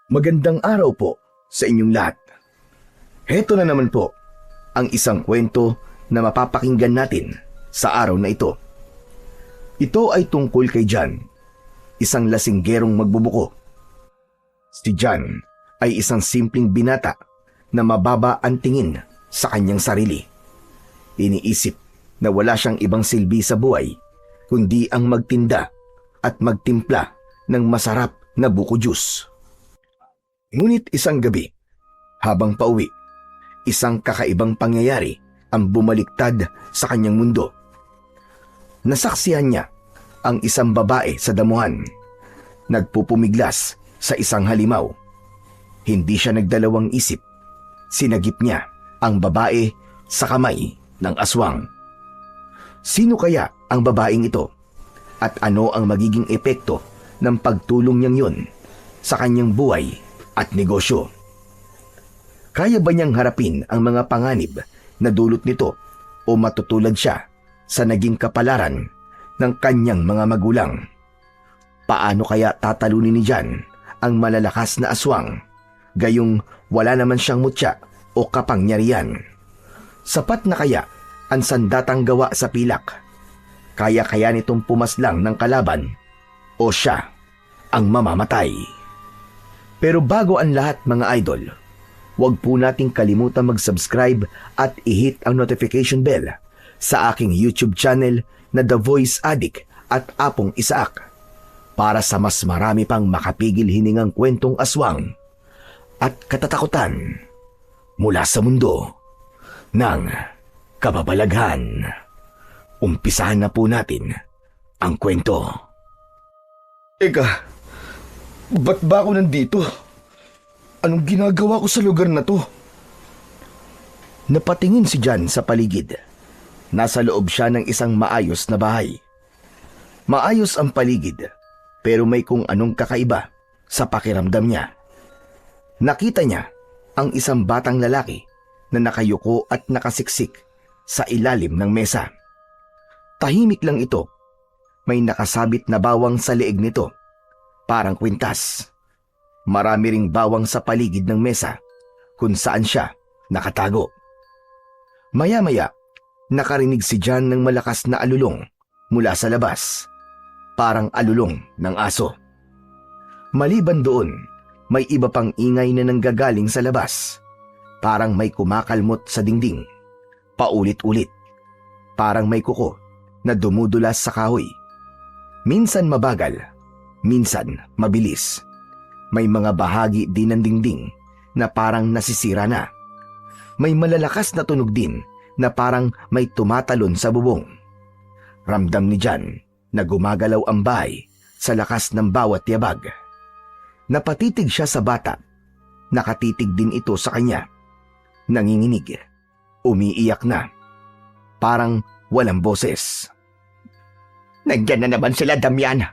Magandang araw po sa inyong lahat. Heto na naman po ang isang kwento na mapapakinggan natin sa araw na ito. Ito ay tungkol kay John, isang lasinggerong magbubuko. Si John ay isang simpleng binata na mababa ang tingin sa kanyang sarili. Iniisip na wala siyang ibang silbi sa buhay kundi ang magtinda at magtimpla ng masarap na buko juice. Ngunit isang gabi, habang pauwi, isang kakaibang pangyayari ang bumaliktad sa kanyang mundo. Nasaksihan niya ang isang babae sa damuhan, nagpupumiglas sa isang halimaw. Hindi siya nagdalawang isip. Sinagip niya ang babae sa kamay ng aswang. Sino kaya ang babaeng ito? At ano ang magiging epekto ng pagtulong niyang yun sa kanyang buhay at negosyo? Kaya ba niyang harapin ang mga panganib na dulot nito o matutulad siya sa naging kapalaran ng kanyang mga magulang? Paano kaya tatalunin ni John ang malalakas na aswang gayong wala naman siyang mutya o kapangyarihan? Sapat na kaya ang sandatang gawa sa pilak? Kaya nitong pumaslang ng kalaban o siya ang mamamatay? Pero bago ang lahat mga idol, huwag po nating kalimutan mag-subscribe at i-hit ang notification bell sa aking YouTube channel na The Voice Addict at Apong Isaak para sa mas marami pang makapigil hiningang kwentong aswang at katatakutan mula sa mundo ng kababalaghan. Umpisahan na po natin ang kwento. Eka, ba't ba ako nandito? Anong ginagawa ko sa lugar na to? Napatingin si John sa paligid. Nasa loob siya ng isang maayos na bahay. Maayos ang paligid, pero may kung anong kakaiba sa pakiramdam niya. Nakita niya ang isang batang lalaki na nakayuko at nakasiksik sa ilalim ng mesa. Tahimik lang ito. May nakasabit na bawang sa leeg nito, parang kwintas. Marami ring bawang sa paligid ng mesa kung saan siya nakatago. Maya-maya, nakarinig si John ng malakas na alulong mula sa labas, parang alulong ng aso. Maliban doon, may iba pang ingay na nanggagaling sa labas, parang may kumakalmot sa dingding, paulit-ulit, parang may kuko na dumudulas sa kahoy. Minsan mabagal, minsan mabilis. May mga bahagi din ng dingding na parang nasisira na. May malalakas na tunog din na parang may tumatalon sa bubong. Ramdam ni John na gumagalaw ang bahay sa lakas ng bawat yabag. Napatitig siya sa bata. Nakatitig din ito sa kanya. Nanginginig. Umiiyak na. Parang walang boses. Nandiyan na naman sila, Damian.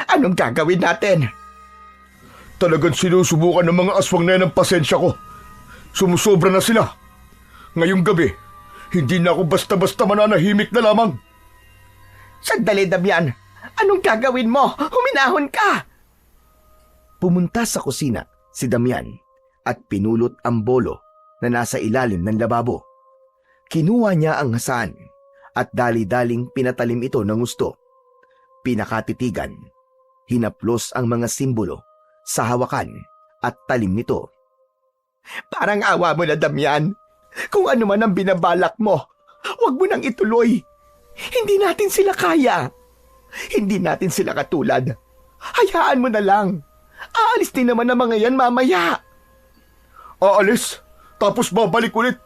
Anong gagawin natin? Talagang sinusubukan ng mga aswang na yan ang pasensya ko. Sumusobra na sila. Ngayong gabi, hindi na ako basta-basta mananahimik na lamang. Sandali, Damian. Anong gagawin mo? Huminahon ka! Pumunta sa kusina si Damian at pinulot ang bolo na nasa ilalim ng lababo. Kinuha niya ang hasaan at dali-daling pinatalim ito ng gusto. Pinakatitigan, hinaplos ang mga simbolo sa hawakan at talim nito. Parang awa mo na, Damian. Kung ano man ang binabalak mo, huwag mo nang ituloy. Hindi natin sila kaya. Hindi natin sila katulad. Hayaan mo na lang. Aalis din naman ang mga yan mamaya. Aalis? Tapos babalik ulit?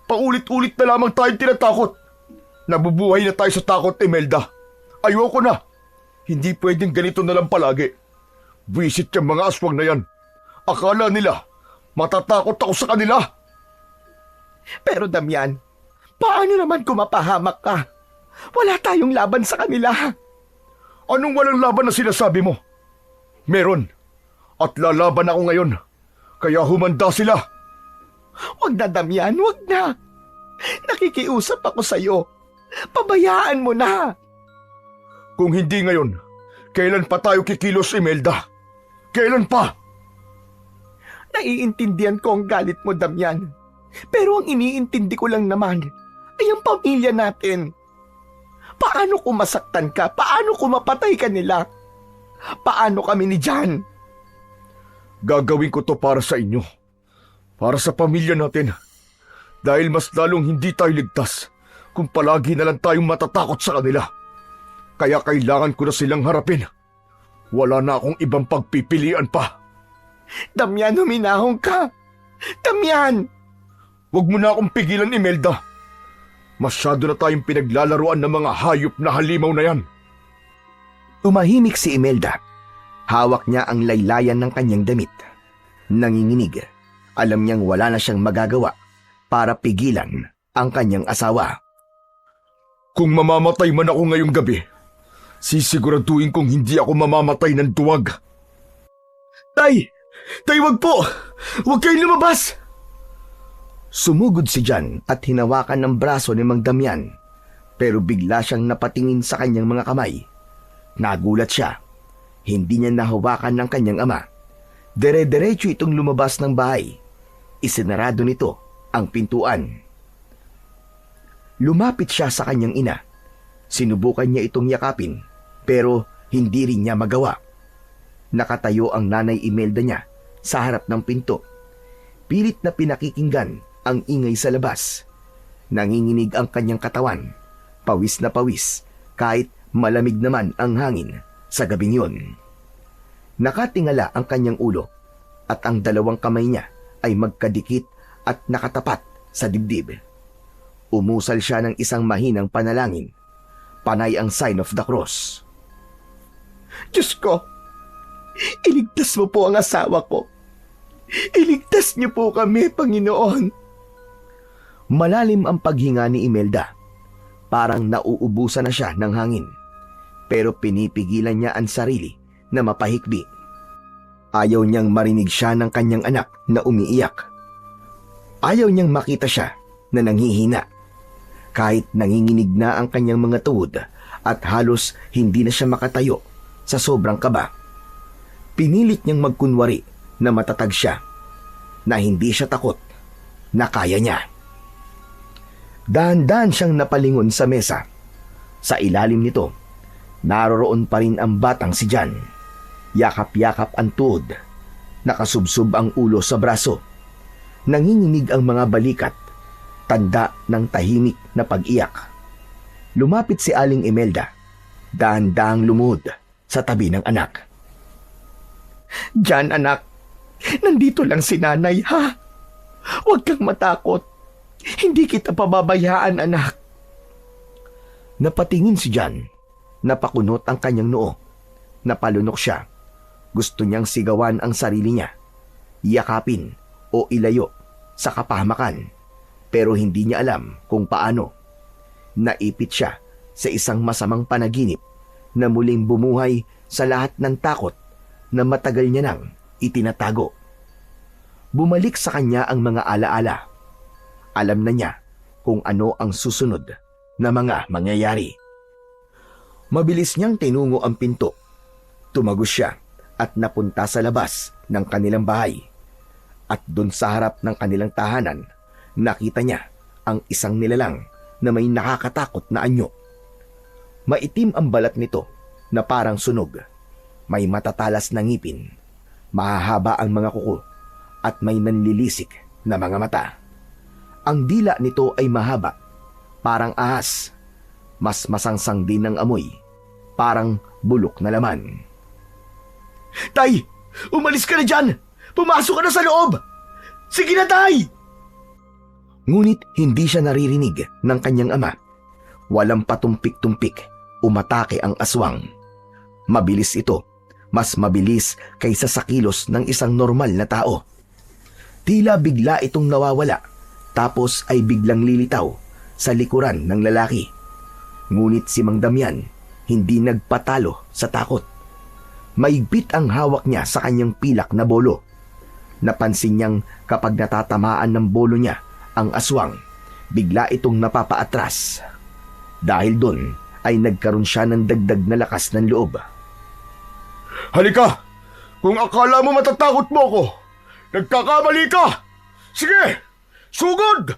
Paulit-ulit na lamang tayong tinatakot. Nabubuhay na tayo sa takot, Imelda. Ayoko na. Hindi pwedeng ganito na lang palagi. Visit yung mga aswang na yan. Akala nila, matatakot ako sa kanila. Pero Damian, paano naman kung mapahamak ka? Wala tayong laban sa kanila. Anong walang laban na sinasabi mo? Meron. At lalaban ako ngayon. Kaya humanda sila. Wag na, Damian, wag na. Nakikiusap ako sa'yo. Pabayaan mo na. Kung hindi ngayon, kailan pa tayo kikilos, Imelda? Kailan pa? Naiintindihan ko ang galit mo, Damian. Pero ang iniintindi ko lang naman ay ang pamilya natin. Paano kung masaktan ka? Paano kung mapatay ka nila? Paano kami ni Jan? Gagawin ko to para sa inyo. Para sa pamilya natin. Dahil mas lalong hindi tayo ligtas kung palagi na lang tayong matatakot sa kanila. Kaya kailangan ko na silang harapin. Wala na akong ibang pagpipilian pa. Damian, huminahon ka! Damian! Huwag mo na akong pigilan, Imelda. Masyado na tayong pinaglalaruan ng mga hayop na halimaw na yan. Tumahimik si Imelda. Hawak niya ang laylayan ng kanyang damit. Nanginginig. Alam niyang wala na siyang magagawa para pigilan ang kanyang asawa. Kung mamamatay man ako ngayong gabi, sisiguraduhin kong hindi ako mamamatay ng duwag. Tay! Tay, wag po! Huwag kayong lumabas! Sumugod si Jan at hinawakan ng braso ni Mang Damian, pero bigla siyang napatingin sa kanyang mga kamay. Nagulat siya. Hindi niya nahawakan ng kanyang ama. Dire-diretso itong lumabas ng bahay. Isinarado nito ang pintuan. Lumapit siya sa kanyang ina. Sinubukan niya itong yakapin, pero hindi rin niya magawa. Nakatayo ang nanay Imelda niya sa harap ng pinto. Pilit na pinakikinggan ang ingay sa labas. Nanginginig ang kanyang katawan. Pawis na pawis, kahit malamig naman ang hangin sa gabing yun. Nakatingala ang kanyang ulo at ang dalawang kamay niya ay magkadikit at nakatapat sa dibdib. Umusal siya ng isang mahinang panalangin. Panay ang sign of the cross. Diyos ko, iligtas mo po ang asawa ko. Iligtas niyo po kami, Panginoon. Malalim ang paghinga ni Imelda. Parang nauubusan na siya ng hangin. Pero pinipigilan niya ang sarili na mapahikbi. Ayaw niyang marinig siya ng kanyang anak na umiiyak. Ayaw niyang makita siya na nanghihina. Kahit nanginginig na ang kanyang mga tuhod at halos hindi na siya makatayo sa sobrang kaba. Pinilit niyang magkunwari na matatag siya, na hindi siya takot, na kaya niya. Dahan-dahan siyang napalingon sa mesa. Sa ilalim nito, naroroon pa rin ang batang si Jan. Yakap-yakap ang tuhod, nakasubsob ang ulo sa braso. Nanginginig ang mga balikat, tanda ng tahimik na pag-iyak. Lumapit si Aling Imelda, dahan-dahang lumuhod sa tabi ng anak. Jan, anak, nandito lang si nanay, ha? Huwag kang matakot. Hindi kita pababayaan, anak. Napatingin si Jan. Napakunot ang kanyang noo. Napalunok siya. Gusto niyang sigawan ang sarili niya. Yakapin o ilayo sa kapahamakan. Pero hindi niya alam kung paano. Naipit siya sa isang masamang panaginip na muling bumuhay sa lahat ng takot na matagal niya nang itinatago. Bumalik sa kanya ang mga alaala. Alam na niya kung ano ang susunod na mga mangyayari. Mabilis niyang tinungo ang pinto. Tumagos siya at napunta sa labas ng kanilang bahay. At doon sa harap ng kanilang tahanan, nakita niya ang isang nilalang na may nakakatakot na anyo. Maitim ang balat nito na parang sunog. May matatalas na ngipin. Mahahaba ang mga kuko at may nanlilisik na mga mata. Ang dila nito ay mahaba, parang ahas. Mas masangsang din ang amoy, parang bulok na laman. Tay, umalis ka na dyan! Pumasok ka na sa loob! Sige na, Tay! Ngunit hindi siya naririnig ng kanyang ama. Walang patumpik-tumpik, umatake ang aswang. Mabilis ito, mas mabilis kaysa sa kilos ng isang normal na tao. Tila bigla itong nawawala, tapos ay biglang lilitaw sa likuran ng lalaki. Ngunit si Mang Damian hindi nagpatalo sa takot. Maigpit ang hawak niya sa kanyang pilak na bolo. Napansin niyang kapag natatamaan ng bolo niya ang aswang, bigla itong napapaatras. Dahil doon ay nagkaroon siya ng dagdag na lakas ng loob. Halika! Kung akala mo matatakot mo ako, Nagkakamali ka! Sige! Sugod!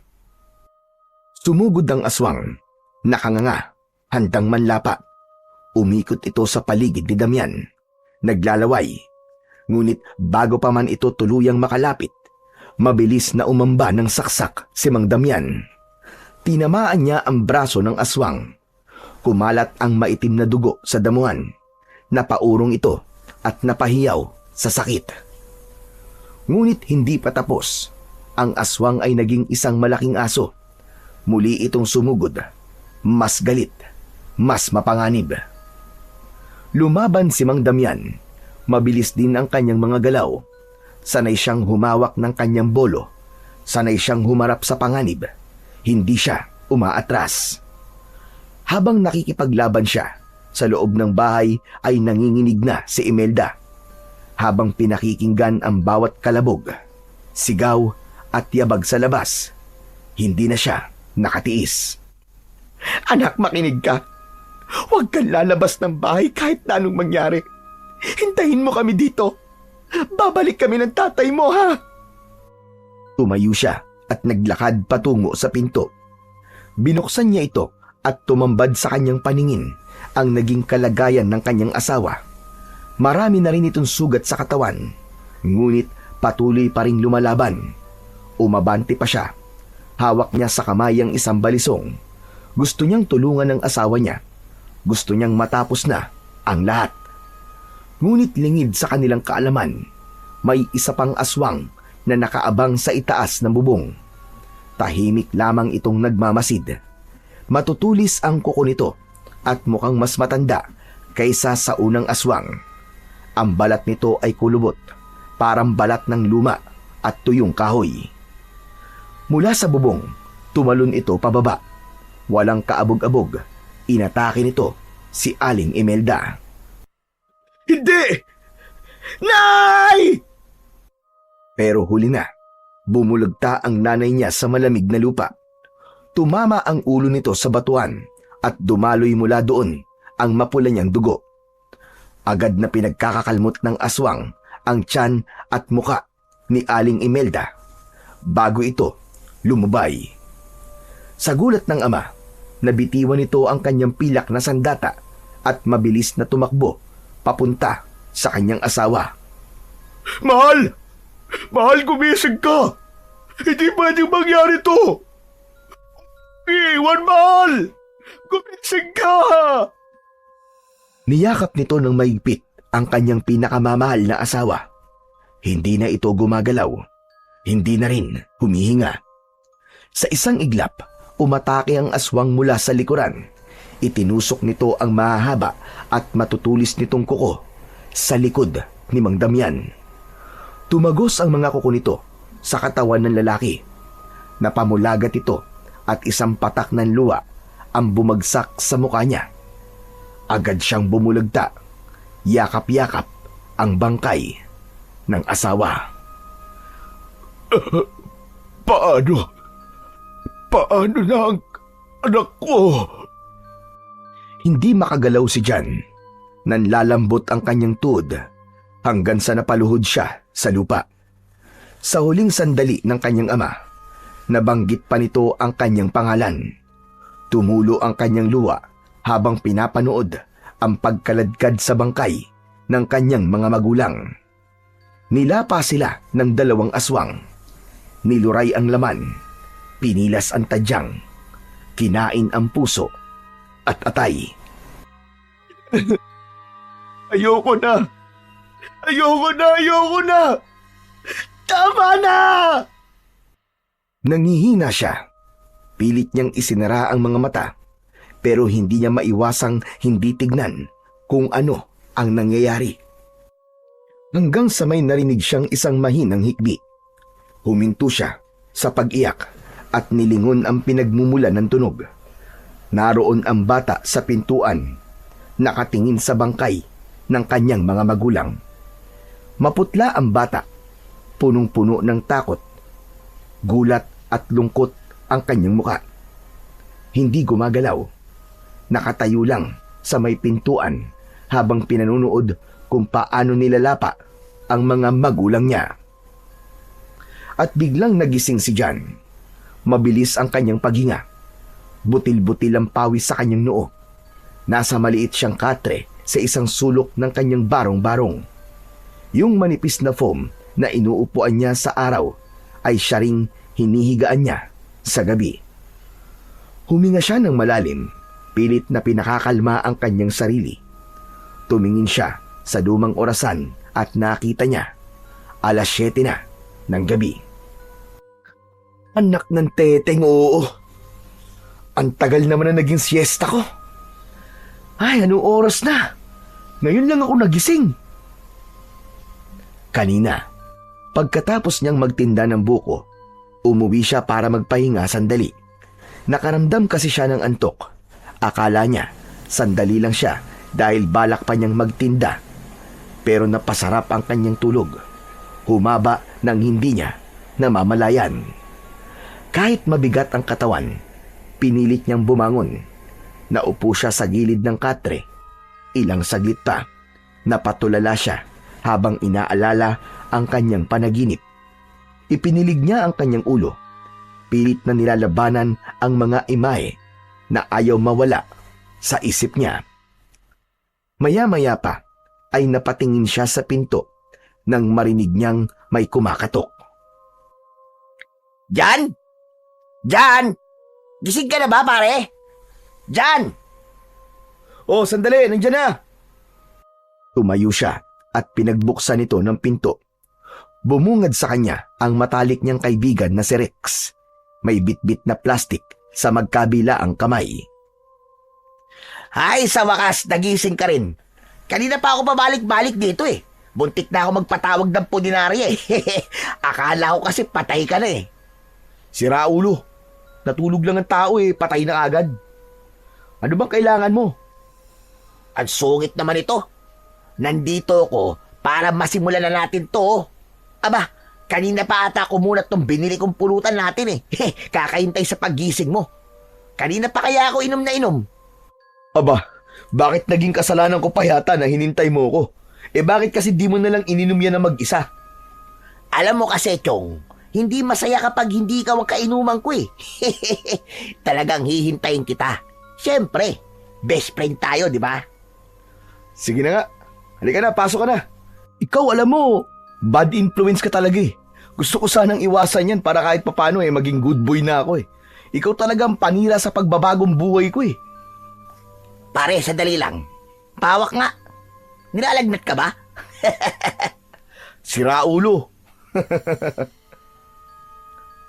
Sumugod ang aswang. Nakanganga, handang manlapa. Umikot ito sa paligid ni Damian. Naglalaway. Ngunit bago pa man ito tuluyang makalapit, mabilis na umamba ng saksak si Mang Damian. Tinamaan niya ang braso ng aswang. Kumalat ang maitim na dugo sa damuhan. Napaurong ito at napahiyaw sa sakit. Ngunit hindi pa tapos. Ang aswang ay naging isang malaking aso. Muli itong sumugod. Mas galit, mas mapanganib. Lumaban si Mang Damian. Mabilis din ang kanyang mga galaw. Sanay siyang humawak ng kanyang bolo. Sanay siyang humarap sa panganib. Hindi siya umaatras. Habang nakikipaglaban siya, sa loob ng bahay ay nanginginig na si Imelda. Habang pinakikinggan ang bawat kalabog, sigaw at yabag sa labas, hindi na siya nakatiis. Anak, makinig ka. Huwag kang lalabas ng bahay kahit na anong mangyari. Hintayin mo kami dito. Babalik kami ng tatay mo, ha? Tumayo siya at naglakad patungo sa pinto. Binuksan niya ito at tumambad sa kanyang paningin ang naging kalagayan ng kanyang asawa. Marami na rin itong sugat sa katawan, ngunit patuloy pa rin lumalaban. Umabante pa siya. Hawak niya sa kamay ang isang balisong. Gusto niyang tulungan ng asawa niya. Gusto niyang matapos na ang lahat. Ngunit lingid sa kanilang kaalaman, may isa pang aswang na nakaabang sa itaas ng bubong. Tahimik lamang itong nagmamasid. Matutulis ang kuko nito at mukhang mas matanda kaysa sa unang aswang. Ang balat nito ay kulubot, parang balat ng luma at tuyong kahoy. Mula sa bubong, tumalon ito pababa. Walang kaabog-abog, inatake nito si Aling Imelda. Hindi! Nay! Pero huli na, bumulagta ang nanay niya sa malamig na lupa. Tumama ang ulo nito sa batuan at dumaloy mula doon ang mapula niyang dugo. Agad na pinagkakakalmot ng aswang ang tiyan at muka ni Aling Imelda bago ito lumubay. Sa gulat ng ama, nabitiwan nito ang kanyang pilak na sandata at mabilis na tumakbo papunta sa kanyang asawa. Mahal! Mahal, gumising ka! Hindi pwedeng mangyari to! Iwan, mahal! Gumising ka! Niyakap nito ng maigpit ang kanyang pinakamamahal na asawa. Hindi na ito gumagalaw. Hindi na rin humihinga. Sa isang iglap, umatake ang aswang mula sa likuran. Itinusok nito ang mahahaba at matutulis nitong kuko sa likod ni Mang Damian. Tumagos ang mga kuko nito sa katawan ng lalaki. Napamulagat ito at isang patak ng luwa ang bumagsak sa mukha niya. Agad siyang bumulagta. Yakap-yakap ang bangkay ng asawa. Paano? Paano na ang anak ko? Hindi makagalaw si Jan. Nanlalambot ang kanyang tuhod hanggang sa napaluhod siya sa lupa. Sa huling sandali ng kanyang ama, nabanggit pa nito ang kanyang pangalan. Tumulo ang kanyang luha habang pinapanood ang pagkaladkad sa bangkay ng kanyang mga magulang. Nilapa sila ng dalawang aswang. Niluray ang laman. Pinilas ang tadyang, kinain ang puso at atay. Ayoko na! Ayoko na! Ayoko na! Tama na! Nangihina siya. Pilit niyang isinara ang mga mata, pero hindi niya maiwasang hindi tignan kung ano ang nangyayari. Hanggang sa may narinig siyang isang mahinang hikbi. Huminto siya sa pag-iyak at nilingon ang pinagmumulan ng tunog. Naroon ang bata sa pintuan, nakatingin sa bangkay ng kanyang mga magulang. Maputla ang bata, punong-puno ng takot, gulat at lungkot ang kanyang muka. Hindi gumagalaw, nakatayo lang sa may pintuan habang pinanunood kung paano nilalapa ang mga magulang niya. at biglang nagising si Jan. Mabilis ang kanyang paghinga. Butil-butil ang pawis sa kanyang noo. Nasa maliit siyang katre sa isang sulok ng kanyang barong-barong. Yung manipis na foam na inuupuan niya sa araw ay siya ring hinihigaan niya sa gabi. Huminga siya ng malalim, pilit na pinakakalma ang kanyang sarili. Tumingin siya sa lumang orasan at nakita niya, 7:00 na ng gabi. Anak ng teteng, oo. Ang tagal naman na naging siesta ko. Ay, anong oras na? Ngayon lang ako nagising. Kanina, pagkatapos niyang magtinda ng buko, umuwi siya para magpahinga sandali. Nakaramdam kasi siya ng antok. Akala niya, sandali lang siya dahil balak pa niyang magtinda. Pero napasarap ang kanyang tulog. Humaba ng hindi niya namamalayan. Kahit mabigat ang katawan, pinilit niyang bumangon. Naupo siya sa gilid ng katre. Ilang saglit pa, napatulala siya habang inaalala ang kanyang panaginip. Ipinilig niya ang kanyang ulo. Pilit na nilalabanan ang mga imahe na ayaw mawala sa isip niya. Maya-maya pa ay napatingin siya sa pinto nang marinig niyang may kumakatok. Jan! Jan! Gising ka na ba, pare? Jan! Oh, sandali, nandiyan na! Tumayo siya at pinagbuksan ito ng pinto. Bumungad sa kanya ang matalik niyang kaibigan na si Rex. May bitbit na plastik sa magkabila ang kamay. Hay, sa wakas, nagising ka rin. Kanina pa ako pabalik-balik dito eh. Buntik na ako magpatawag ng puninarya eh. Akala ko kasi patay ka na eh. Sira ulo. Natulog lang ang tao eh, patay na agad. Ano bang kailangan mo? Ang sungit naman ito. Nandito ako para masimulan na natin to. Aba, kanina pa ata kumunat tong binili kong pulutan natin eh. Kakahintay sa paggising mo. Kanina pa kaya ako inom na inom. Aba, bakit naging kasalanan ko pa yata na hinintay mo ko? Eh bakit kasi di mo nalang ininom yan na mag-isa? Alam mo kasi, Chong, hindi masaya kapag hindi ikaw ang kainuman ko eh. Talagang hihintayin kita. Siyempre, best friend tayo, di ba? Sige na nga. Halika na, pasok ka na. Ikaw, alam mo, bad influence ka talaga eh. Gusto ko sanang iwasan yan para kahit papano eh, maging good boy na ako eh. Ikaw talagang panira sa pagbabagong buhay ko eh. Pare, sandali lang. Pawak nga. Nilalagnat ka ba? Sira ulo.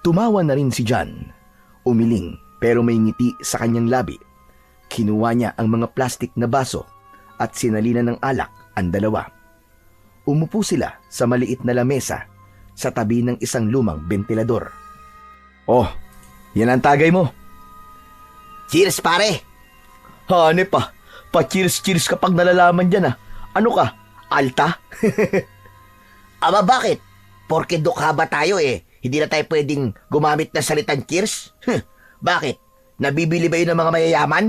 Tumawa na rin si Jan. Umiling pero may ngiti sa kanyang labi. Kinuha niya ang mga plastik na baso at sinalina ng alak ang dalawa. Umupo sila sa maliit na lamesa sa tabi ng isang lumang bentilador. Oh, yan ang tagay mo. Cheers, pare. Hanep pa. Pa-cheers-cheers kapag nalalaman dyan ah. Ano ka? Alta? Aba, bakit? Porke dukha ba tayo eh? Hindi na tayo pwedeng gumamit ng salitang cheers? Bakit? Nabibili ba yun ng mga mayayaman?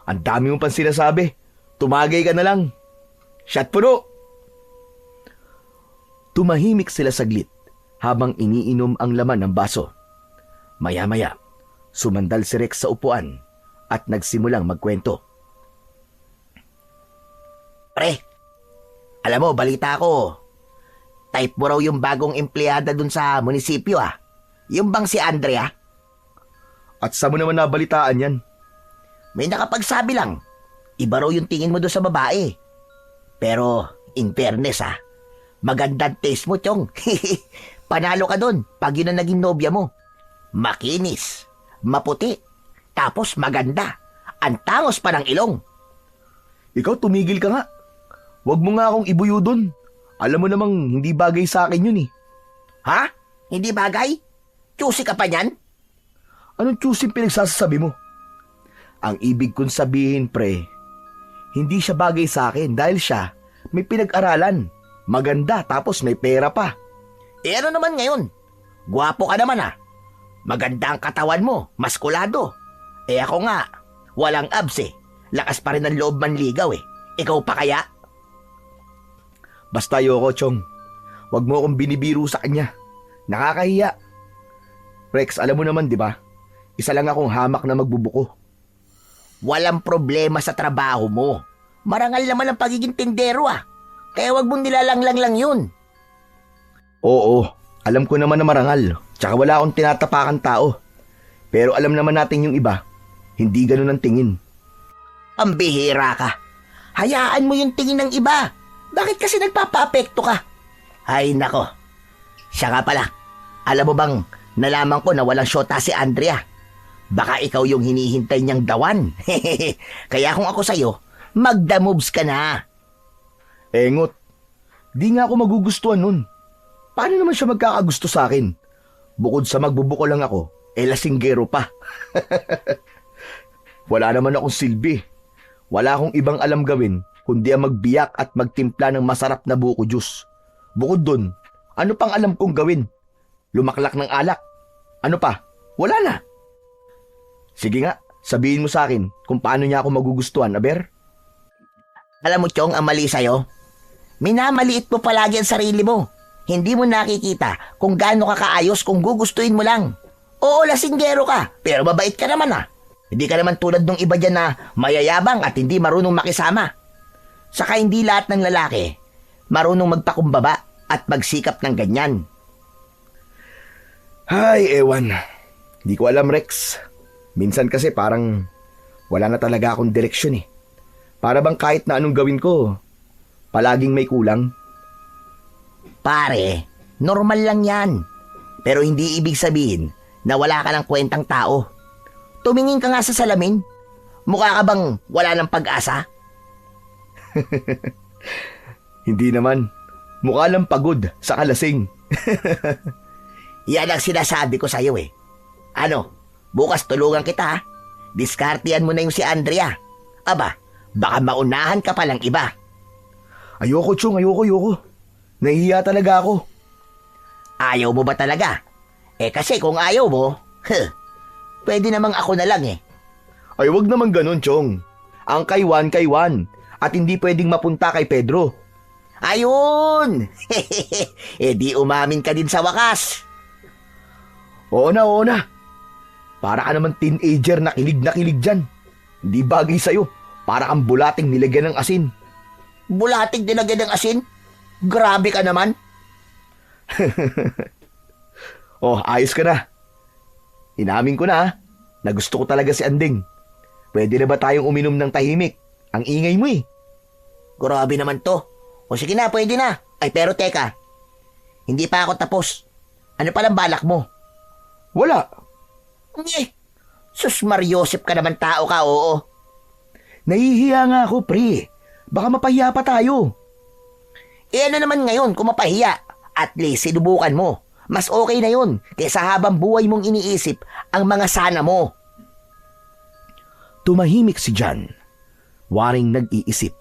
Ang dami mo pang sinasabi. Tumagay ka na lang. Shot puno! Tumahimik sila saglit habang iniinom ang laman ng baso. Maya-maya, sumandal si Rex sa upuan at nagsimulang magkwento. Pre, alam mo, balita ko. Type mo raw yung bagong empleyada dun sa munisipyo ah. Yung bang si Andrea? At sa mo naman nabalitaan yan? May nakapagsabi lang. Iba raw yung tingin mo doon sa babae. Pero, in fairness ah, magandang taste mo, Chong. Panalo ka doon pag yun ang naging nobya mo. Makinis, maputi, tapos maganda. Ang tangos pa ng ilong. Ikaw tumigil ka nga. Huwag mo nga akong ibuyo doon. Alam mo namang hindi bagay sa akin yun eh. Ha? Hindi bagay? Choosy ka pa niyan? Anong choosing pinagsasabi mo? Ang ibig kong sabihin, pre, hindi siya bagay sa akin dahil siya may pinag-aralan. Maganda tapos may pera pa. Eh ano naman ngayon? Gwapo ka naman ah. Maganda ang katawan mo, maskulado. Eh ako nga, walang abs eh. Lakas pa rin ang loob manligaw eh. Ikaw pa kaya? Basta ayoko, Chong. Huwag mo akong binibiro sa kanya. Nakakahiya. Rex, alam mo naman, di ba? Isa lang akong hamak na magbubuko. Walang problema sa trabaho mo. Marangal naman ang pagiging tindero Kaya wag mong nilalanglang lang yun. Oo, alam ko naman na marangal. Tsaka wala akong tinatapakan tao. Pero alam naman natin yung iba, hindi ganun ang tingin. Ang bihira ka. Hayaan mo yung tingin ng iba. Bakit kasi nagpapa-apekto ka? Ay nako. Siya nga pala. Alam mo bang nalaman ko na walang syota si Andrea? Baka ikaw yung hinihintay niyang dawan. Kaya kung ako sa'yo, magda moves ka na. Engot, di nga ako magugustuhan nun. Paano naman siya magkakagusto sa akin? Bukod sa magbubuko lang ako, lasinggero pa. Wala naman akong silbi. Wala akong ibang alam gawin kundi ang magbiyak at magtimpla ng masarap na buko juice. Bukod dun, ano pang alam kong gawin? Lumaklak ng alak. Ano pa? Wala na. Sige nga, sabihin mo sa akin kung paano niya ako magugustuhan, Aber. Alam mo, Chong, ang mali sa'yo? Minamaliit mo palagi ang sarili mo. Hindi mo nakikita kung gaano ka kaayos kung gugustuhin mo lang. Oo, lasinggero ka, pero mabait ka naman Hindi ka naman tulad ng iba dyan na mayayabang at hindi marunong makisama. Saka hindi lahat ng lalaki marunong magpakumbaba at magsikap ng ganyan. Ay, ewan. Di ko alam, Rex. Minsan kasi parang wala na talaga akong direksyon Para bang kahit na anong gawin ko, palaging may kulang. Pare, normal lang yan. Pero hindi ibig sabihin na wala ka ng kwentang tao. Tumingin ka nga sa salamin. Mukha ka bang wala ng pag-asa? Hindi naman. Mukha lang pagod sa kalasing. Yan ang sinasabi ko sa'yo Ano, bukas tulungan kita Diskartihan mo na yung si Andrea. Aba, baka maunahan ka palang iba. Ayoko, Chong, ayoko. Nahihiya talaga ako. Ayaw mo ba talaga? Kasi kung ayaw mo, pwede namang ako na lang Ay, wag naman ganun, Chong. Ang kay Juan. At hindi pwedeng mapunta kay Pedro. Ayun! Di umamin ka din sa wakas. Oo na. Para ka naman teenager na kilig dyan. Hindi bagay sa'yo. Para kang bulating nilagyan ng asin. Bulating nilagyan ng asin? Grabe ka naman. Ayos ka na. Inamin ko na na gusto ko talaga si Anding. Pwede na ba tayong uminom ng tahimik? Ang ingay mo Grabe naman to. O sige na, pwede na. Ay pero teka, hindi pa ako tapos. Ano palang balak mo? Wala. Sus Mariosep ka naman tao ka, oo. Nahihiya nga ako, pre. Baka mapahiya pa tayo. Ano naman ngayon kung mapahiya? At least sinubukan mo. Mas okay na yun kaysa habang buhay mong iniisip ang mga sana mo. Tumahimik si John. Waring nag-iisip.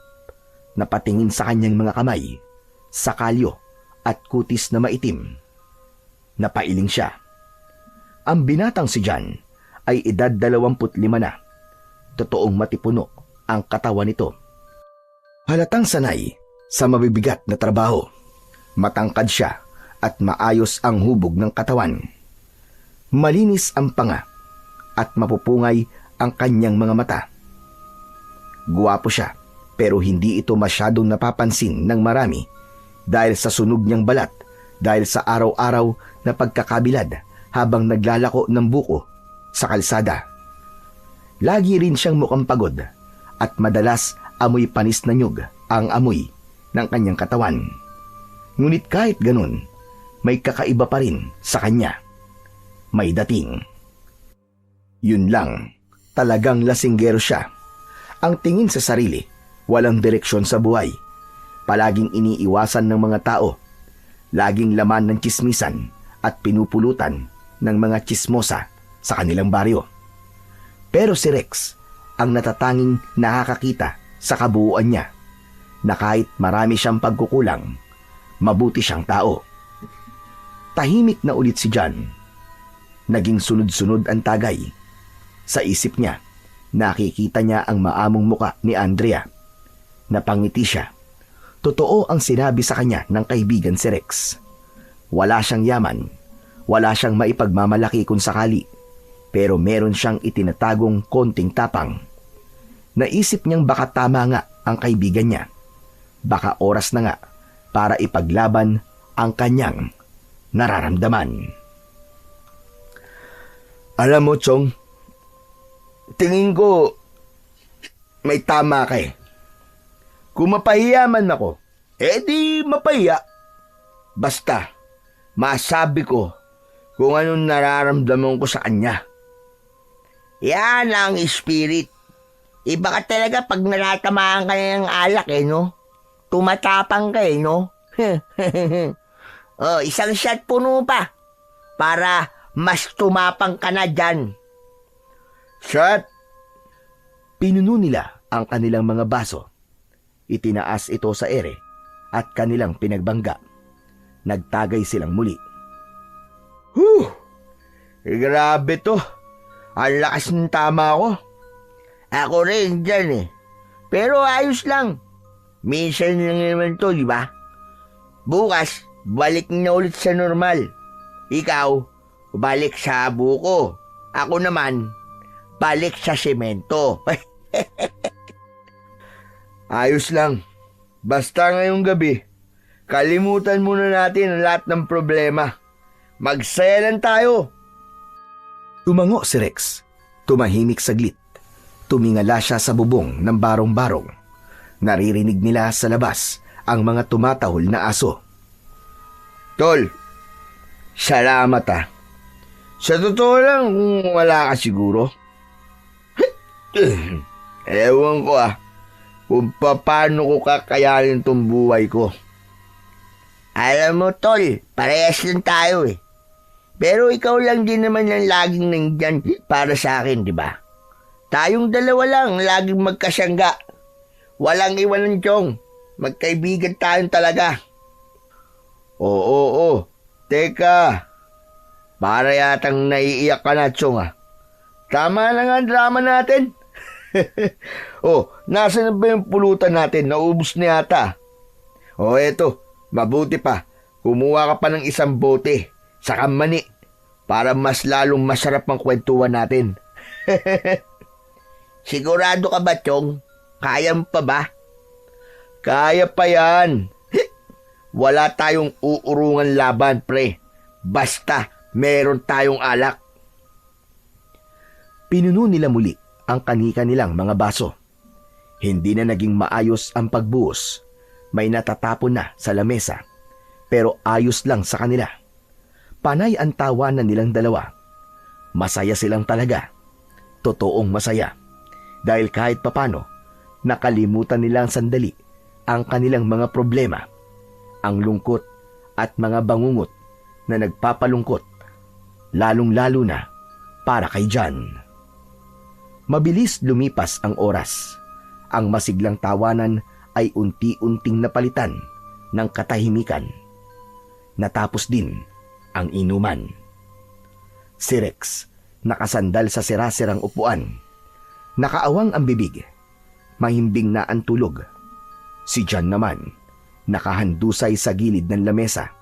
Napatingin sa kanyang mga kamay, sa kalyo at kutis na maitim. Napailing siya. Ang binatang si John ay edad 25 na. Totoong matipuno ang katawan nito. Halatang sanay sa mabibigat na trabaho. Matangkad siya at maayos ang hubog ng katawan. Malinis ang panga at mapupungay ang kanyang mga mata. Guwapo siya pero hindi ito masyadong napapansin ng marami dahil sa sunog niyang balat, dahil sa araw-araw na pagkakabilad habang naglalako ng buko sa kalsada. Lagi rin siyang mukhang pagod at madalas amoy panis na nyug ang amoy ng kanyang katawan. Ngunit kahit ganun, may kakaiba pa rin sa kanya. May dating. Yun lang, talagang lasinggero siya. Ang tingin sa sarili, walang direksyon sa buhay. Palaging iniiwasan ng mga tao. Laging laman ng tsismisan at pinupulutan ng mga tsismosa sa kanilang baryo. Pero si Rex ang natatanging nakakakita sa kabuuan niya na kahit marami siyang pagkukulang, mabuti siyang tao. Tahimik na ulit si John. Naging sunod-sunod ang tagay. Sa isip niya, nakikita niya ang maamong muka ni Andrea. Napangiti siya. Totoo ang sinabi sa kanya ng kaibigan si Rex. Wala siyang yaman, Wala siyang maipagmamalaki kung sakali, pero meron siyang itinatagong konting tapang. Naisip niyang baka tama nga ang kaibigan niya. Baka oras na nga para ipaglaban ang kanyang nararamdaman. Alam mo, Chong, tingin ko may tama ka eh. Kung mapahiya man ako, di mapahiya. Basta, masabi ko kung anong nararamdaman ko sa kanya. Yan ang spirit. Iba ka talaga pag nalatamaan ka ng alak no? Tumatapang ka no? Isang shot puno pa para mas tumapang ka na dyan. Shot? Pinuno nila ang kanilang mga baso. Itinaas ito sa ere at kanilang pinagbangga. Nagtagay silang muli. Grabe to. Ang lakas ng tama ko. Ako rin dyan Pero ayos lang. Minsan lang naman to, di ba? Bukas, balik na ulit sa normal. Ikaw, balik sa buko. Ako naman, balik sa semento. Ayos lang. Basta ngayong gabi, kalimutan muna natin ang lahat ng problema. Magsaya lang tayo. Tumango si Rex. Tumahimik saglit. Tumingala siya sa bubong ng barong-barong. Naririnig nila sa labas ang mga tumatahol na aso. Tol, salamat Sa totoo lang kung wala ka siguro. Ewan ko kung paano ko kakayanin tong buhay ko. Alam mo, Tol, parehas lang tayo Pero ikaw lang din naman ang laging nandyan para sa akin, di ba? Tayong dalawa lang laging magkasangga. Walang iwanan, Chong. Magkaibigan tayong talaga. Oo. Teka. Para yatang naiiyak ka na, Chong Tama na nga ang drama natin. Nasaan na ba yung pulutan natin? Naubos na yata. Eto. Mabuti pa. Kumuha ka pa ng isang bote. Saka mani. Para mas lalong masarap ang kwentuhan natin. Sigurado ka ba, Chong? Kaya mo pa ba? Kaya pa yan. Wala tayong uurungan laban, pre. Basta meron tayong alak. Pinuno nila muli ang kani-kanilang mga baso. Hindi na naging maayos ang pagbuhos. May natatapon na sa lamesa. Pero ayos lang sa kanila. Panay ang tawanan nilang dalawa. Masaya silang talaga. Totoong masaya. Dahil kahit papano, nakalimutan nilang sandali ang kanilang mga problema, ang lungkot at mga bangungot na nagpapalungkot, lalong-lalo na para kay John. Mabilis lumipas ang oras. Ang masiglang tawanan ay unti-unting napalitan ng katahimikan. Natapos din ang inuman. Si Rex, nakasandal sa sirasirang upuan. Nakaawang ang bibig. Mahimbing na ang tulog. Si John naman, nakahandusay sa gilid ng lamesa.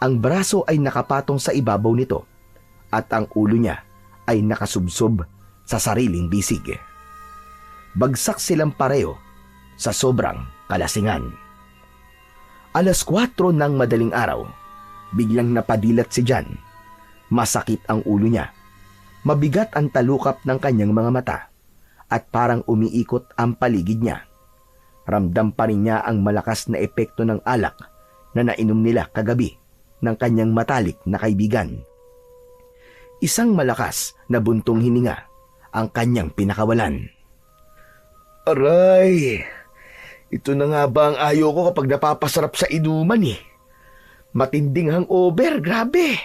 Ang braso ay nakapatong sa ibabaw nito at ang ulo niya ay nakasubsob sa sariling bisig. Bagsak silang pareho sa sobrang kalasingan. 4:00 ng madaling araw, biglang napadilat si John. Masakit ang ulo niya. Mabigat ang talukap ng kanyang mga mata at parang umiikot ang paligid niya. Ramdam pa rin niya ang malakas na epekto ng alak na nainom nila kagabi ng kanyang matalik na kaibigan. Isang malakas na buntong hininga ang kanyang pinakawalan. Aray! Ito na nga ba ang ayaw ko kapag napapasarap sa inuman Matinding hangover, grabe!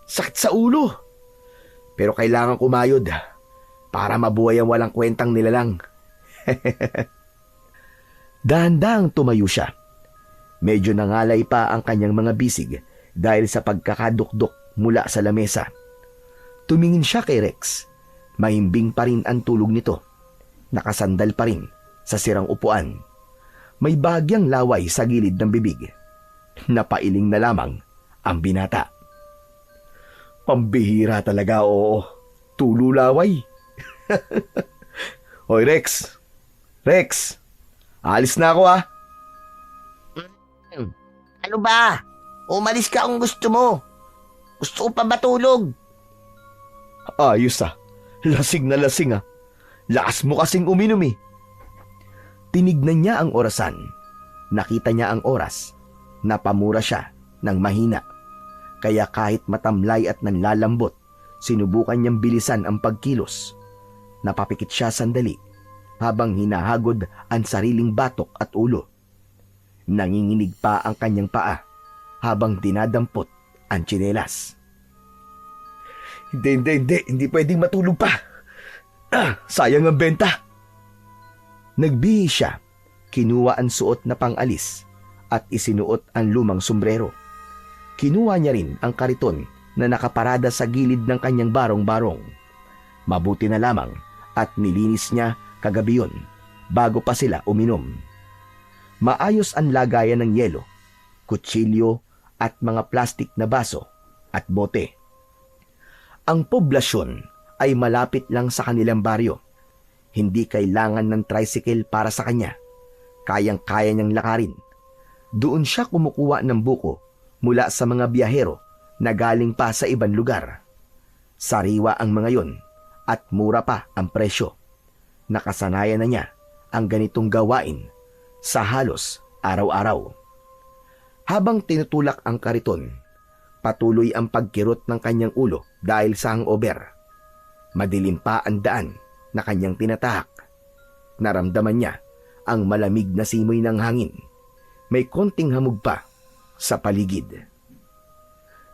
Sakit sa ulo. Pero kailangan kumayod para mabuhay ang walang kwentang nilalang. Dahan-dahang tumayo siya. Medyo nangalay pa ang kanyang mga bisig dahil sa pagkakadukdok mula sa lamesa. Tumingin siya kay Rex. Mahimbing pa rin ang tulog nito. Nakasandal pa rin sa sirang upuan. May bagyang laway sa gilid ng bibig. Napailing na lamang ang binata. Pambihira talaga, oo. Tululaway. Hoy, Rex. Rex, alis na ako ha. Ano ba? Umalis ka kung gusto mo. Gusto ko pa matulog. Ayos ah. Lasing na lasing ah. Lakas mo kasing uminom eh. Tinignan niya ang orasan. Nakita niya ang oras. Napamura siya ng mahina. Kaya kahit matamlay at nanlalambot, sinubukan niyang bilisan ang pagkilos. Napapikit siya sandali habang hinahagod ang sariling batok at ulo. Nanginginig pa ang kanyang paa habang dinadampot ang tsinelas. Hindi pwedeng matulog pa. Sayang ang benta. Nagbihis siya, kinuha ang suot na pangalis at isinuot ang lumang sombrero. Kinuha niya rin ang kariton na nakaparada sa gilid ng kanyang barong-barong. Mabuti na lamang at nilinis niya kagabi yun bago pa sila uminom. Maayos ang lagayan ng yelo, kutsilyo at mga plastik na baso at bote. Ang poblasyon ay malapit lang sa kanilang baryo. Hindi kailangan ng tricycle para sa kanya. Kayang-kaya niyang lakarin. Doon siya kumukuha ng buko mula sa mga biyahero na galing pa sa ibang lugar. Sariwa ang mga yon at mura pa ang presyo. Nakasanayan na niya ang ganitong gawain sa halos araw-araw. Habang tinutulak ang kariton, patuloy ang pagkirot ng kanyang ulo dahil sa hangover. Madilim pa ang daan na kanyang tinatahak. Naramdaman niya ang malamig na simoy ng hangin. May konting hamog pa sa paligid.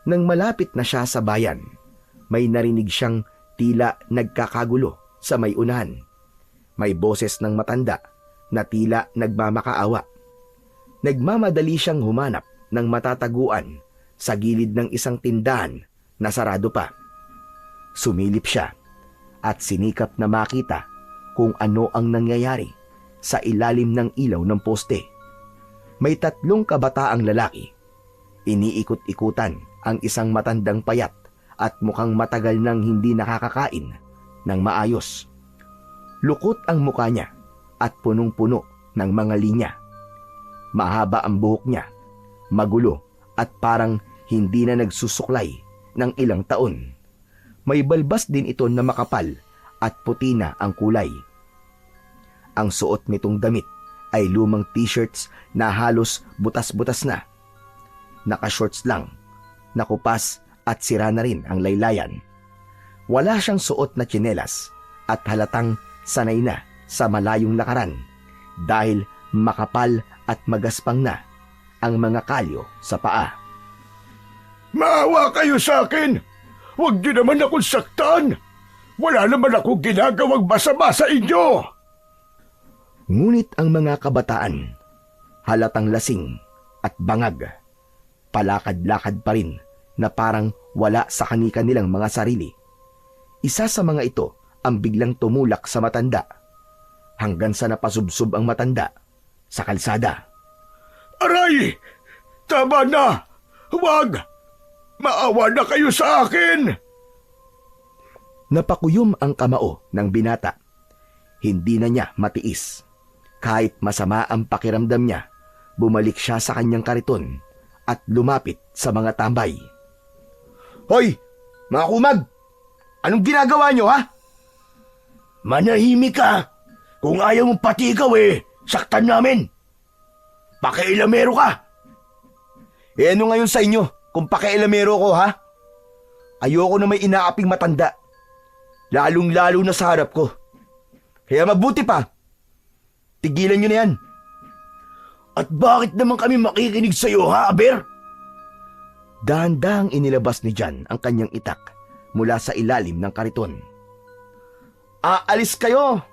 Nang malapit na siya sa bayan, may narinig siyang tila nagkakagulo sa may unahan. May boses ng matanda na tila nagmamakaawa. Nagmamadali siyang humanap ng matataguan sa gilid ng isang tindahan na sarado pa. Sumilip siya at sinikap na makita kung ano ang nangyayari sa ilalim ng ilaw ng poste. May 3 kabataang lalaki. Iniikot-ikutan ang isang matandang payat at mukhang matagal nang hindi nakakakain ng maayos. Lukot ang mukha niya at punong-puno ng mga linya. Mahaba ang buhok niya, magulo at parang hindi na nagsusuklay ng ilang taon. May balbas din ito na makapal at puti na ang kulay. Ang suot nitong damit ay lumang t-shirts na halos butas-butas na. Naka-shorts lang, nakupas at sira na rin ang laylayan. Wala siyang suot na tsinelas at halatang sanay na sa malayong lakaran dahil makapal at magaspang na ang mga kalyo sa paa. Maawa kayo sa akin! Huwag niyo naman akong saktan! Wala naman akong ginagawang masama sa inyo! Ngunit ang mga kabataan, halatang lasing at bangag, palakad-lakad pa rin na parang wala sa kani-kanilang mga sarili. Isa sa mga ito ang biglang tumulak sa matanda, hanggang sa napasubsob ang matanda sa kalsada. Aray! Tama na! Huwag! Maawa na kayo sa akin! Napakuyom ang kamao ng binata. Hindi na niya matiis. Kahit masama ang pakiramdam niya, bumalik siya sa kanyang kariton at lumapit sa mga tambay. Hoy, mga kumag! Anong ginagawa nyo, ha? Manahimik ka! Kung ayaw mong pati ikaw saktan namin! Pakialamero ka! Ano ngayon sa inyo kung pakialamero ko, ha? Ayoko na may inaaping matanda. Lalong-lalo na sa harap ko. Kaya mabuti pa, tigilan nyo na yan. At bakit naman kami makikinig sa'yo, ha, Aber? Dahan-dahang inilabas ni John ang kanyang itak mula sa ilalim ng kariton. Aalis kayo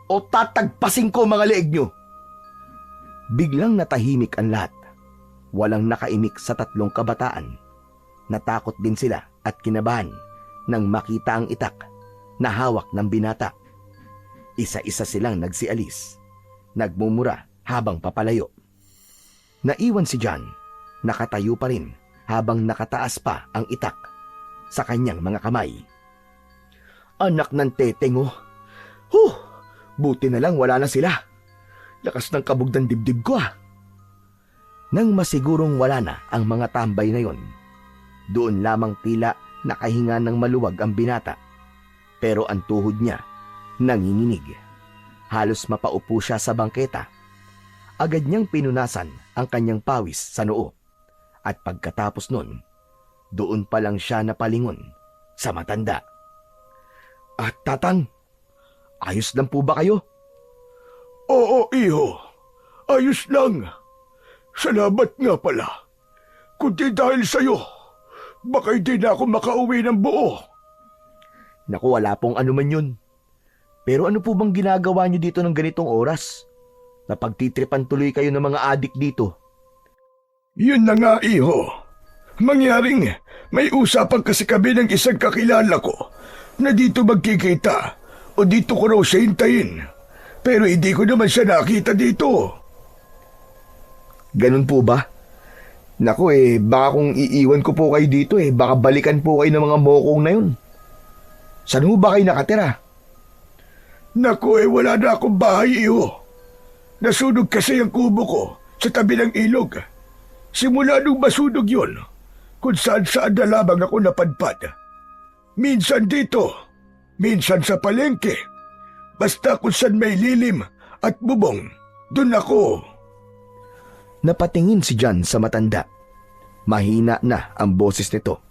o tatagpasin ko mga leeg nyo. Biglang natahimik ang lahat. Walang nakaimik sa 3 kabataan. Natakot din sila at kinabahan nang makita ang itak na hawak ng binata. Isa-isa silang nagsialis, nagmumura habang papalayo. Naiwan si John, nakatayo pa rin habang nakataas pa ang itak. sa kanyang mga kamay. Anak ng teteng oh. Huh! Buti na lang wala na sila. Lakas ng kabog ng dibdib ko ah. Nang masigurong wala na ang mga tambay na yon, doon lamang tila nakahinga ng maluwag ang binata. Pero ang tuhod niya nanginginig. Halos mapaupo siya sa bangketa. Agad niyang pinunasan ang kanyang pawis sa noo. At pagkatapos nun, doon pa lang siya napalingon sa matanda. At tatang, ayos lang po ba kayo? Oo, iho. Ayos lang. Salamat nga pala. Kundi dahil sa'yo, baka hindi na ako makauwi ng buo. Naku, wala pong anuman yun. Pero ano po bang ginagawa niyo dito ng ganitong oras? Napagtitripan tuloy kayo ng mga adik dito. Yun na nga, iho. Mangyaring may usapan kasi kami ng isang kakilala ko na dito magkikita o dito ko raw siya hintayin. Pero hindi ko naman siya nakita dito. Ganun po ba? Naku baka kung iiwan ko po kayo dito baka balikan po kayo ng mga mokong na yun. Saan ho ba kayo nakatira? Naku, wala na akong bahay, iho. Nasunog kasi ang kubo ko sa tabi ng ilog. Simula nung masunog yun, kung saan-saan na lamang ako napadpad. Minsan dito, minsan sa palengke. Basta kung saan may lilim at bubong, dun ako. Napatingin si John sa matanda. Mahina na ang boses nito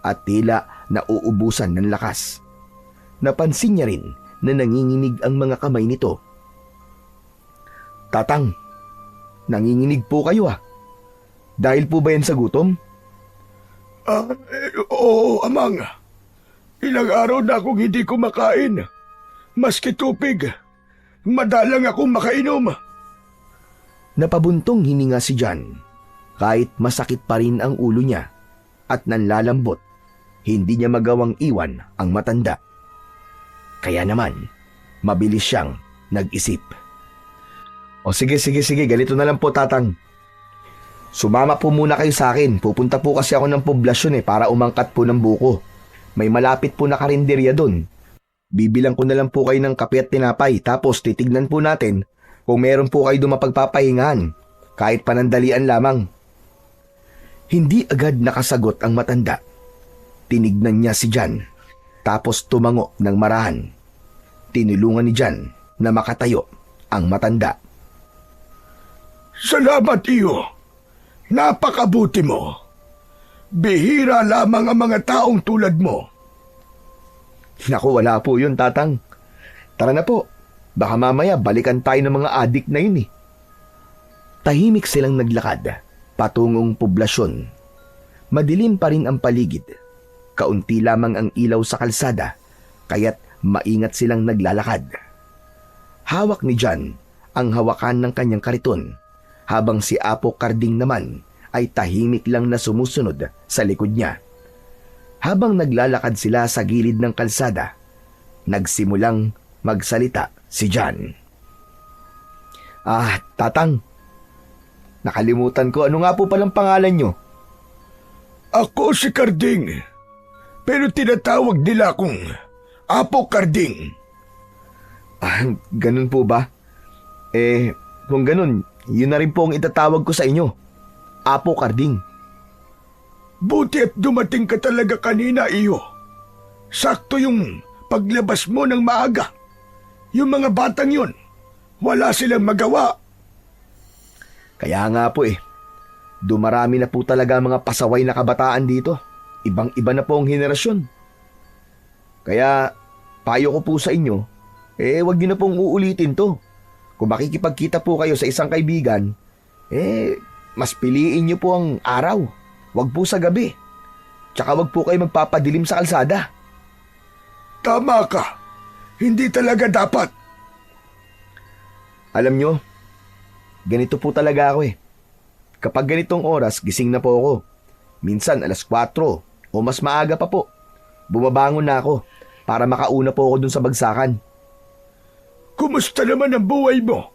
at tila nauubusan ng lakas. Napansin niya rin na nanginginig ang mga kamay nito. Tatang, nanginginig po kayo ah. Dahil po ba yan sa gutom? Oo, amang. Ilang araw na akong hindi kumakain. Maski tubig. Madalang akong makainom. Napabuntong hininga si John. Kahit masakit pa rin ang ulo niya at nanlalambot, hindi niya magawang iwan ang matanda. Kaya naman, mabilis siyang nag-isip. O sige, ganito na lang po tatang. Sumama po muna kayo sa akin. Pupunta po kasi ako ng poblasyon para umangkat po ng buko. May malapit po na karinderya doon. Bibilang ko na lang po kayo ng kape at tinapay tapos titignan po natin kung meron po kayo doon mapagpapahingahan kahit panandalian lamang. Hindi agad nakasagot ang matanda. Tinignan niya si John tapos tumango ng marahan. Tinulungan ni John na makatayo ang matanda. Salamat, iyo. Napakabuti mo. Bihira lamang ang mga taong tulad mo. Naku, wala po yun, tatang. Tara na po. Baka mamaya balikan tayo ng mga adik na yun Tahimik silang naglakad patungong poblasyon. Madilim pa rin ang paligid. Kaunti lamang ang ilaw sa kalsada, kaya't maingat silang naglalakad. Hawak ni John ang hawakan ng kanyang kariton, habang si Apo Karding naman ay tahimik lang na sumusunod sa likod niya. Habang naglalakad sila sa gilid ng kalsada, nagsimulang magsalita si John. Tatang, nakalimutan ko, ano nga po palang pangalan nyo? Ako si Karding, pero tinatawag nila akong Apo Karding. Ganun po ba? Kung ganun, yun na rin po ang itatawag ko sa inyo. Apo Karding. Buti at dumating ka talaga kanina, iyo. Sakto yung paglabas mo ng maaga. Yung mga batang yun, wala silang magawa. Kaya nga po dumarami na po talaga mga pasaway na kabataan dito. Ibang-iba na po ang henerasyon. Kaya, payo ko po sa inyo, wag niyo na pong uulitin to. Kung makikipagkita po kayo sa isang kaibigan, mas piliin niyo po ang araw. Wag po sa gabi. Tsaka wag po kayo magpapadilim sa kalsada. Tama ka. Hindi talaga dapat. Alam nyo, ganito po talaga ako Kapag ganitong oras, gising na po ako. Minsan 4:00 o mas maaga pa po. Bumabangon na ako para makauna po ako dun sa bagsakan. Kumusta naman ang buhay mo?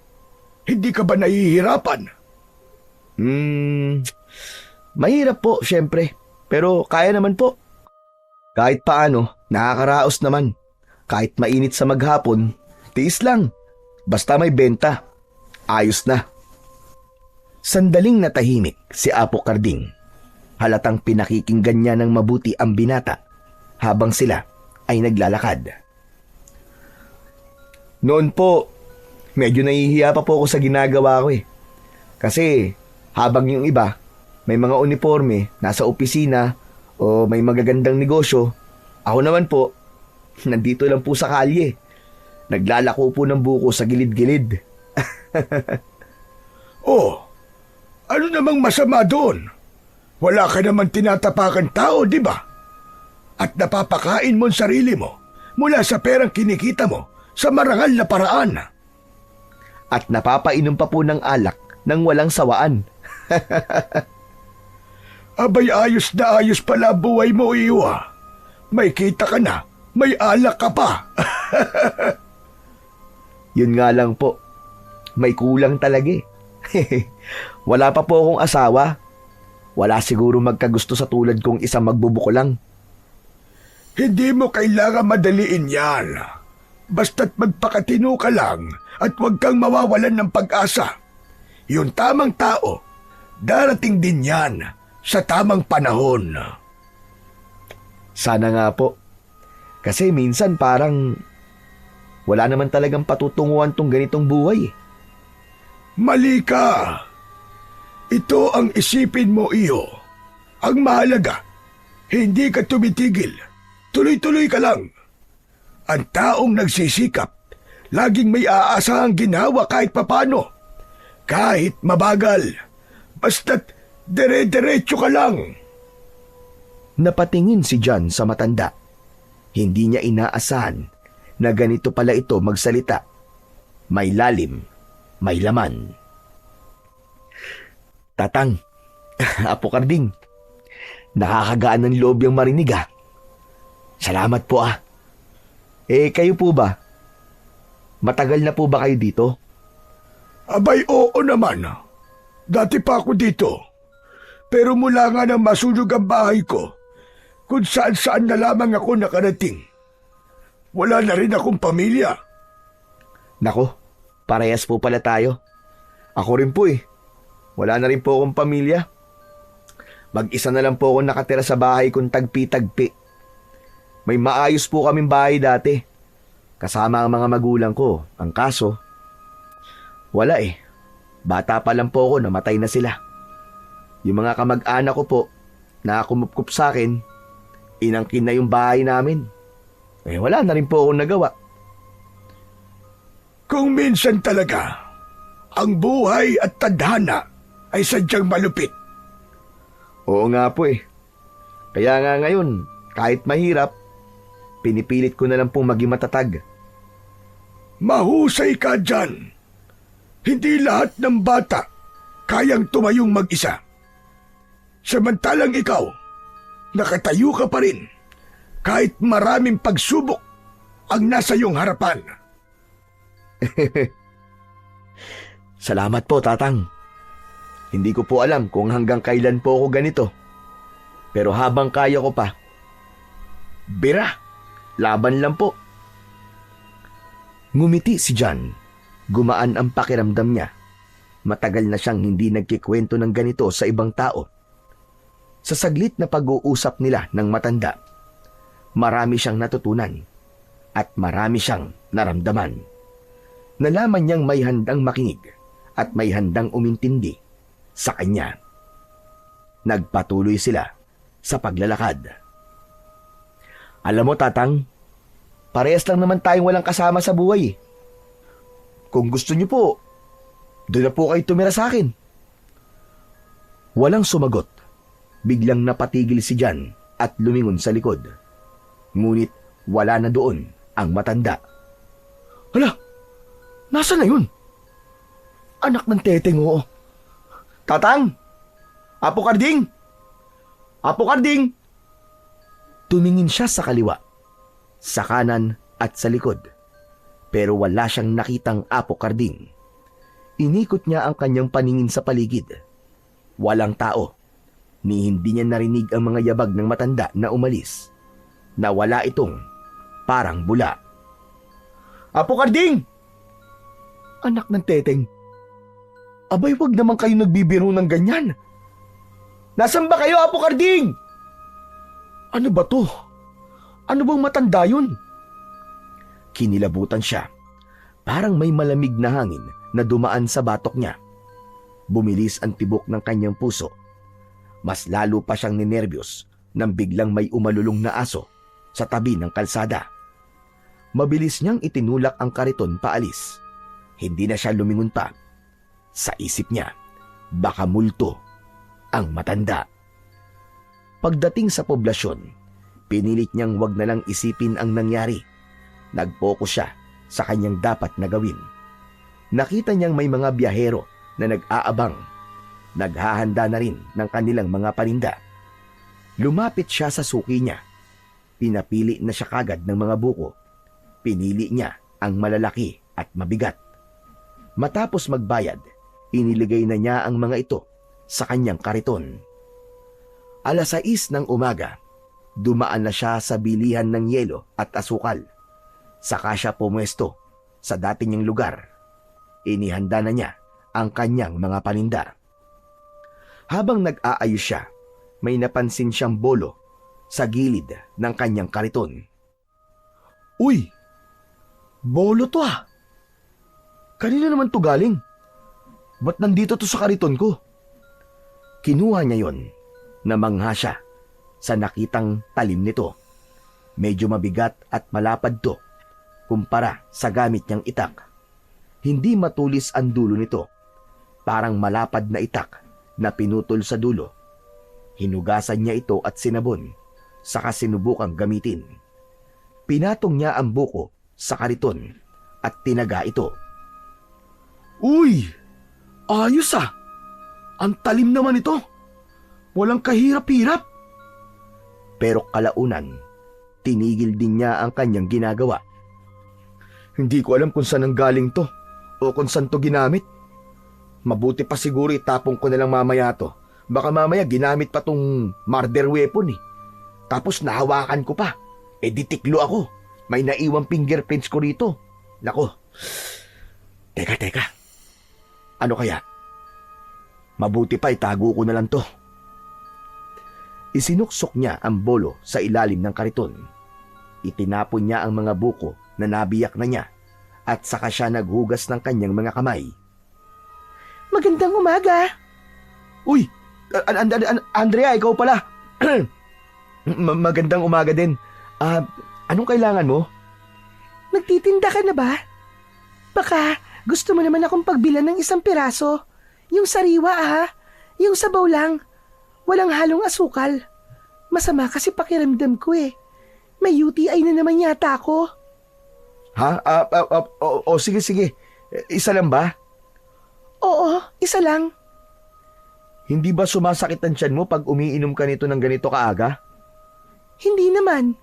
Hindi ka ba nahihirapan? Mahirap po, syempre. Pero kaya naman po. Kahit paano, nakakaraos naman. Kahit mainit sa maghapon, tiis lang. Basta may benta. Ayos na. Sandaling natahimik si Apo Karding. Halatang pinakikinggan niya ng mabuti ang binata habang sila ay naglalakad. Noon po, medyo nahihiya pa po ako sa ginagawa ko eh. Kasi habang yung iba, may mga uniforme, nasa opisina o may magagandang negosyo, ako naman po, nandito lang po sa kalye. Naglalako po ng buko sa gilid-gilid. Oh, ano namang masama doon? Wala ka naman tinatapakan tao, di ba? At napapakain mo ang sarili mo mula sa perang kinikita mo sa marangal na paraan. At napapainom pa po ng alak nang walang sawaan. Abay, ayos na ayos pala buhay mo, iyo ah. May kita ka na, may alak ka pa. Yun nga lang po, may kulang talaga eh. Wala pa po akong asawa. Wala siguro magkagusto sa tulad kong isang magbubuko lang. Hindi mo kailangan madaliin yan. Basta't magpakatino ka lang at huwag kang mawawalan ng pag-asa. Yung tamang tao, darating din yan sa tamang panahon. Sana nga po. Kasi minsan parang wala naman talagang patutunguhan tong ganitong buhay eh. Mali ka. Ito ang isipin mo, iyo. Ang mahalaga, hindi ka tumitigil. Tuloy-tuloy ka lang. Ang taong nagsisikap, laging may aasahang ginawa kahit papano. Kahit mabagal. Basta't dire-diretso ka lang. Napatingin si John sa matanda. Hindi niya inaasahan na ganito pala ito magsalita. May lalim, may laman. Tatang, Apo Karding, nakakagaan ng loob yung marinig ah. Salamat po ah. Kayo po ba? Matagal na po ba kayo dito? Abay, oo naman. Dati pa ako dito. Pero mula nga nang masunog ang bahay ko, kung saan-saan na lamang ako nakarating. Wala na rin akong pamilya. Nako, parehas po pala tayo. Ako rin po eh. Wala na rin po akong pamilya. Mag-isa na lang po ako nakatira sa bahay kong tagpi-tagpi. May maayos po kaming bahay dati. Kasama ang mga magulang ko. Ang kaso, wala eh. Bata pa lang po ako, namatay na sila. Yung mga kamag-anak ko po, na kumupkup sa akin, inangkin na yung bahay namin. Wala na rin po akong nagawa. Kung minsan talaga, ang buhay at tadhana ay sadyang malupit. Oo nga po eh. Kaya nga ngayon, kahit mahirap, pinipilit ko na lang pong maging matatag. Mahusay ka dyan. Hindi lahat ng bata kayang tumayong mag-isa. Samantalang ikaw, nakatayo ka pa rin kahit maraming pagsubok ang nasa iyong harapan. Salamat po, Tatang. Hindi ko po alam kung hanggang kailan po ako ganito. Pero habang kaya ko pa, bira, laban lang po. Ngumiti si John. Gumaan ang pakiramdam niya. Matagal na siyang hindi nagkikwento ng ganito sa ibang tao. Sa saglit na pag-uusap nila ng matanda, marami siyang natutunan at marami siyang naramdaman. Nalaman niyang may handang makinig at may handang umintindi sa kanya. Nagpatuloy sila sa paglalakad. Alam mo, Tatang, parehas lang naman tayong walang kasama sa buhay. Kung gusto niyo po, doon na po kayo tumira sa akin. Walang sumagot. Biglang napatigil si John at lumingon sa likod. Ngunit wala na doon ang matanda. Hala, nasa na yun? Anak ng teteng, oo. Tatang! Apo Karding! Apo Karding! Tumingin siya sa kaliwa, sa kanan at sa likod. Pero wala siyang nakitang Apo Karding. Inikot niya ang kanyang paningin sa paligid. Walang tao, ni hindi niya narinig ang mga yabag ng matanda na umalis. na wala itong parang bula. Apo Karding! Anak ng teteng. Abay, wag naman kayo nagbibiro ng ganyan. Nasaan ba kayo, Apo Karding? Ano ba to? Ano bang matanda yun? Kinilabutan siya. Parang may malamig na hangin na dumaan sa batok niya. Bumilis ang tibok ng kanyang puso. Mas lalo pa siyang ninerbiyos nang biglang may umalulong na aso sa tabi ng kalsada. Mabilis niyang itinulak ang kariton paalis. Hindi na siya lumingon pa. Sa isip niya, baka multo ang matanda. Pagdating sa poblasyon, pinilit niyang wag na lang isipin ang nangyari. Nag-focus siya sa kanyang dapat na gawin. Nakita niyang may mga biyahero na nag-aabang. Naghahanda na rin ng kanilang mga paninda. Lumapit siya sa suki niya. Pinapili na siya kagad ng mga buko. Pinili niya ang malalaki at mabigat. Matapos magbayad, iniligay na niya ang mga ito sa kanyang kariton. 6:00 ng umaga, dumaan na siya sa bilihan ng yelo at asukal. Saka siya pumuesto sa dati niyang lugar. Inihanda na niya ang kanyang mga paninda. Habang nag-aayos siya, may napansin siyang bolo sa gilid ng kanyang kariton. Uy! Bolo to ah! Kanino naman to galing? Ba't nandito to sa kariton ko? Kinuha niya yon. Namangha siya sa nakitang talim nito. Medyo mabigat at malapad to kumpara sa gamit niyang itak. Hindi matulis ang dulo nito. Parang malapad na itak na pinutol sa dulo. Hinugasan niya ito at sinabon, saka sinubukang gamitin. Pinatong niya ang buko sa kariton at tinaga ito. Uy! Ayos ah! Ang talim naman ito! Walang kahirap-hirap! Pero kalaunan, tinigil din niya ang kanyang ginagawa. Hindi ko alam kung saan ang galing to o kung saan to ginamit. Mabuti pa siguro itapong ko na lang mamaya to. Baka mamaya ginamit pa tong murder weapon eh. Tapos nahawakan ko pa. Ditiklo ako. May naiwang fingerprints ko rito. Nako. Teka. Ano kaya? Mabuti pa itago ko na lang to. Isinuksok niya ang bolo sa ilalim ng kariton. Itinapon niya ang mga buko na nabiyak na niya at saka siya naghugas ng kanyang mga kamay. Magandang umaga. Uy, Andrea, ikaw pala. Magandang umaga din. Anong kailangan mo? Nagtitinda ka na ba? Baka gusto mo naman akong pagbilan ng 1 piraso. Yung sariwa yung sabaw lang. Walang halong asukal. Masama kasi pakiramdam ko eh. May UTI na naman yata ako. Ha? Sige. Isa lang ba? Oo, isa lang. Hindi ba sumasakit ang tiyan mo pag umiinom ka nito ng ganito kaaga? Hindi naman.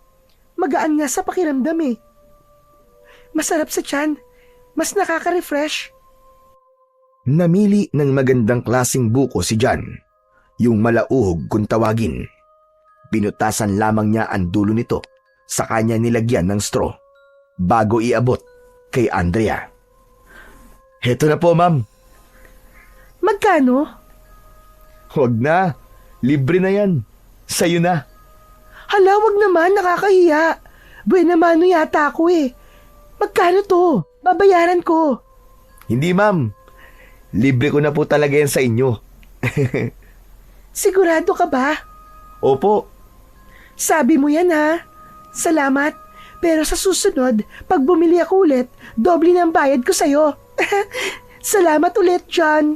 Magaan nga sa pakiramdam eh. Masarap sa tiyan. Mas nakaka-refresh. Namili ng magandang klasing buko si John. Yung malauhog kung tawagin. Binutasan lamang niya ang dulo nito sa kanya nilagyan ng straw bago iabot kay Andrea. Heto na po, ma'am. Magkano? Huwag na. Libre na yan. Sa'yo na. Hala, wag naman, nakakahiya. Buena mano yata ako eh. Magkano to? Babayaran ko. Hindi, ma'am. Libre ko na po talaga yan sa inyo. Sigurado ka ba? Opo. Sabi mo yan ha. Salamat. Pero sa susunod, pag bumili ako ulit, doble na ang bayad ko sa'yo. Salamat ulit, John.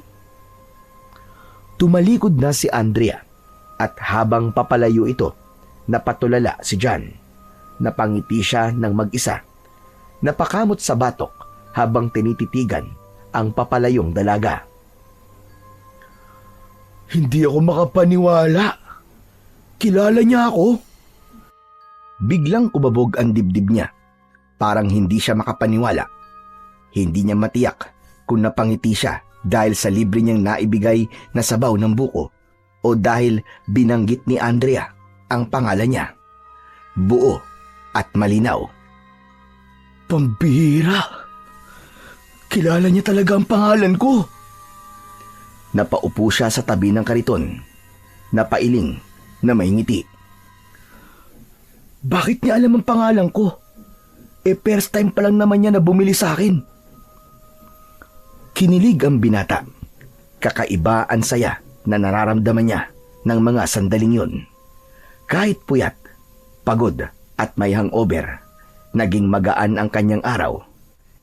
Tumalikod na si Andrea at habang papalayo ito, napatulala si John. Napangiti siya ng mag-isa. Napakamot sa batok habang tinititigan ang papalayong dalaga. Hindi ako makapaniwala. Kilala niya ako. Biglang kumabog ang dibdib niya. Parang hindi siya makapaniwala. Hindi niya matiyak kung napangiti siya dahil sa libre niyang naibigay na sabaw ng buko o dahil binanggit ni Andrea ang pangalan niya. buo at malinaw. Pambihira! Kilala niya talaga ang pangalan ko. Napaupo siya sa tabi ng kariton. Napailing na may ngiti. Bakit niya alam ang pangalan ko? First time pa lang naman niya na bumili sa akin. Kinilig ang binata. Kakaiba ang saya na nararamdaman niya ng mga sandaling yun. Kahit puyat, pagod at may hangover, naging magaan ang kanyang araw.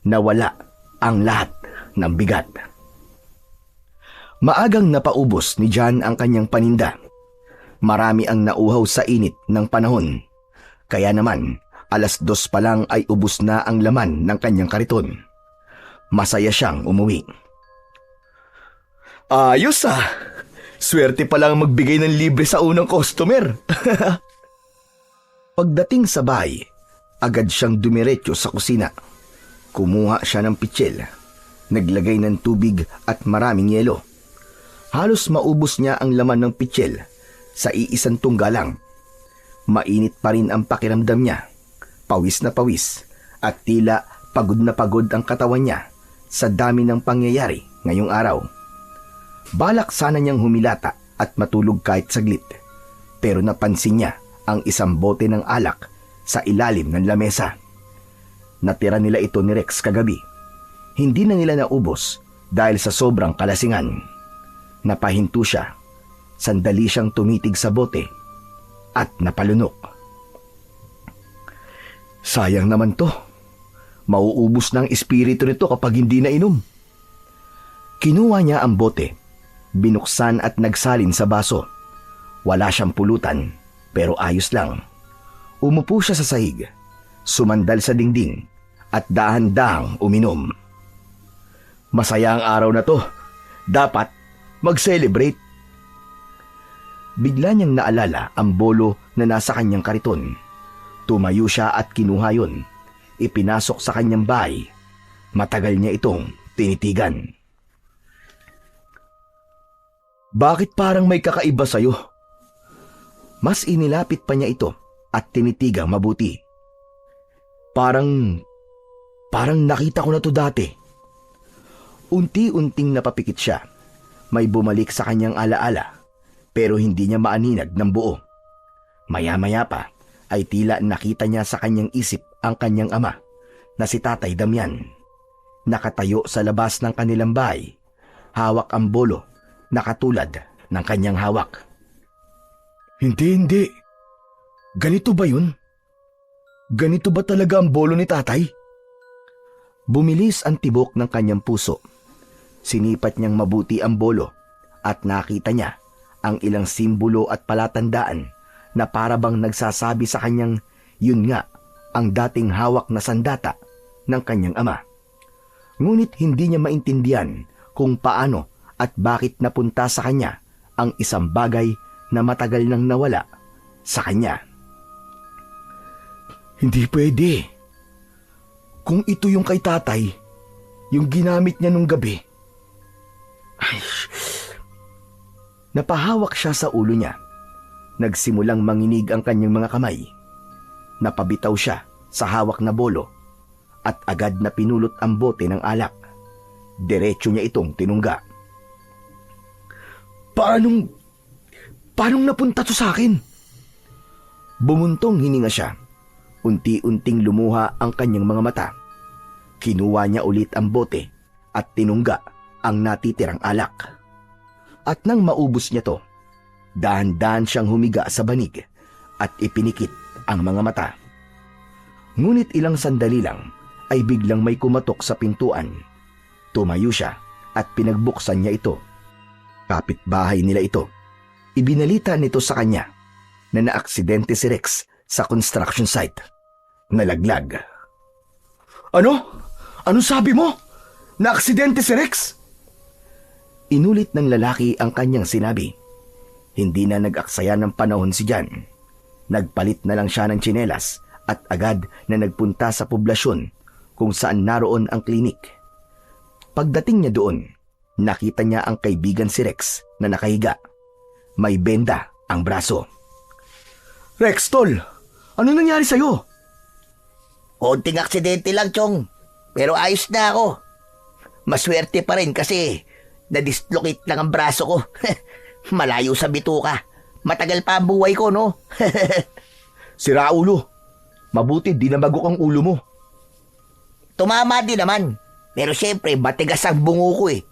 Nawala ang lahat ng bigat. Maagang napaubos ni John ang kanyang paninda. Marami ang nauhaw sa init ng panahon. Kaya naman, 2:00 pa lang ay ubos na ang laman ng kanyang kariton. Masaya siyang umuwi. Ayos ah! Swerte pa lang magbigay ng libre sa unang customer. Pagdating sa bahay, agad siyang dumiretso sa kusina. Kumuha siya ng pitsil, naglagay ng tubig at maraming yelo. Halos maubos niya ang laman ng pitsil sa iisang tungga lang. Mainit pa rin ang pakiramdam niya. Pawis na pawis at tila pagod na pagod ang katawan niya sa dami ng pangyayari ngayong araw. Balak sana niyang humilata at matulog kahit saglit. Pero napansin niya ang isang bote ng alak sa ilalim ng lamesa. Natira nila ito ni Rex kagabi. Hindi na nila naubos dahil sa sobrang kalasingan. Napahinto siya. Sandali siyang tumitig sa bote at napalunok. Sayang naman to. Mauubos na ang espiritu nito kapag hindi na inom. Kinuha niya ang bote, binuksan at nagsalin sa baso. Wala siyang pulutan, pero ayos lang. Umupo siya sa sahig, sumandal sa dingding, at dahan-dahang uminom. Masaya ang araw na to. Dapat mag-celebrate. Bigla niyang naalala ang bolo na nasa kanyang kariton. Tumayo siya at kinuha yun. Ipinasok sa kanyang bahay. Matagal niya itong tinitigan. Bakit parang may kakaiba sa'yo? Mas inilapit pa niya ito at tinitigang mabuti. Parang nakita ko na to dati. Unti-unting napapikit siya. May bumalik sa kanyang alaala, pero hindi niya maaninag ng buo. Maya-maya pa ay tila nakita niya sa kanyang isip ang kanyang ama na si Tatay Damian. Nakatayo sa labas ng kanilang bahay, hawak ang bolo na katulad ng kanyang hawak. Hindi. Ganito ba yun? Ganito ba talaga ang bolo ni tatay? Bumilis ang tibok ng kanyang puso. Sinipat niyang mabuti ang bolo at nakita niya ang ilang simbolo at palatandaan na parabang nagsasabi sa kanyang yun nga ang dating hawak na sandata ng kanyang ama. Ngunit hindi niya maintindihan kung paano at bakit napunta sa kanya ang isang bagay na matagal nang nawala sa kanya. Hindi pwede. Kung ito yung kay tatay, yung ginamit niya nung gabi. Ay, napahawak siya sa ulo niya. Nagsimulang manginig ang kanyang mga kamay. Napabitaw siya sa hawak na bolo at agad na pinulot ang bote ng alak. Diretso niya itong tinungga. Paanong napunta to sa akin? Bumuntong hininga siya. Unti-unting lumuha ang kanyang mga mata. Kinuha niya ulit ang bote at tinungga ang natitirang alak. At nang maubos niya to, dahan-dahan siyang humiga sa banig at ipinikit ang mga mata. Ngunit ilang sandali lang ay biglang may kumatok sa pintuan. Tumayo siya at pinagbuksan niya ito. Kapitbahay nila ito. Ibinalita nito sa kanya na naaksidente si Rex sa construction site. Nalaglag. Ano? Ano sabi mo? Naaksidente si Rex? Inulit ng lalaki ang kanyang sinabi. Hindi na nag-aksaya ng panahon si Jan. Nagpalit na lang siya ng tsinelas at agad na nagpunta sa poblasyon kung saan naroon ang klinik. Pagdating niya doon, nakita niya ang kaibigan si Rex na nakahiga. May benda ang braso. Rex, tol! Ano nangyari sa'yo? Konting aksidente lang, Chong. Pero ayos na ako. Maswerte pa rin kasi na-dislocate lang ang braso ko. Malayo sa bituka. Matagal pa ang buhay ko, no? Sira ulo. Mabuti di nabagok ang ulo mo. Tumama din naman. Pero syempre, matigas ang bungo ko eh.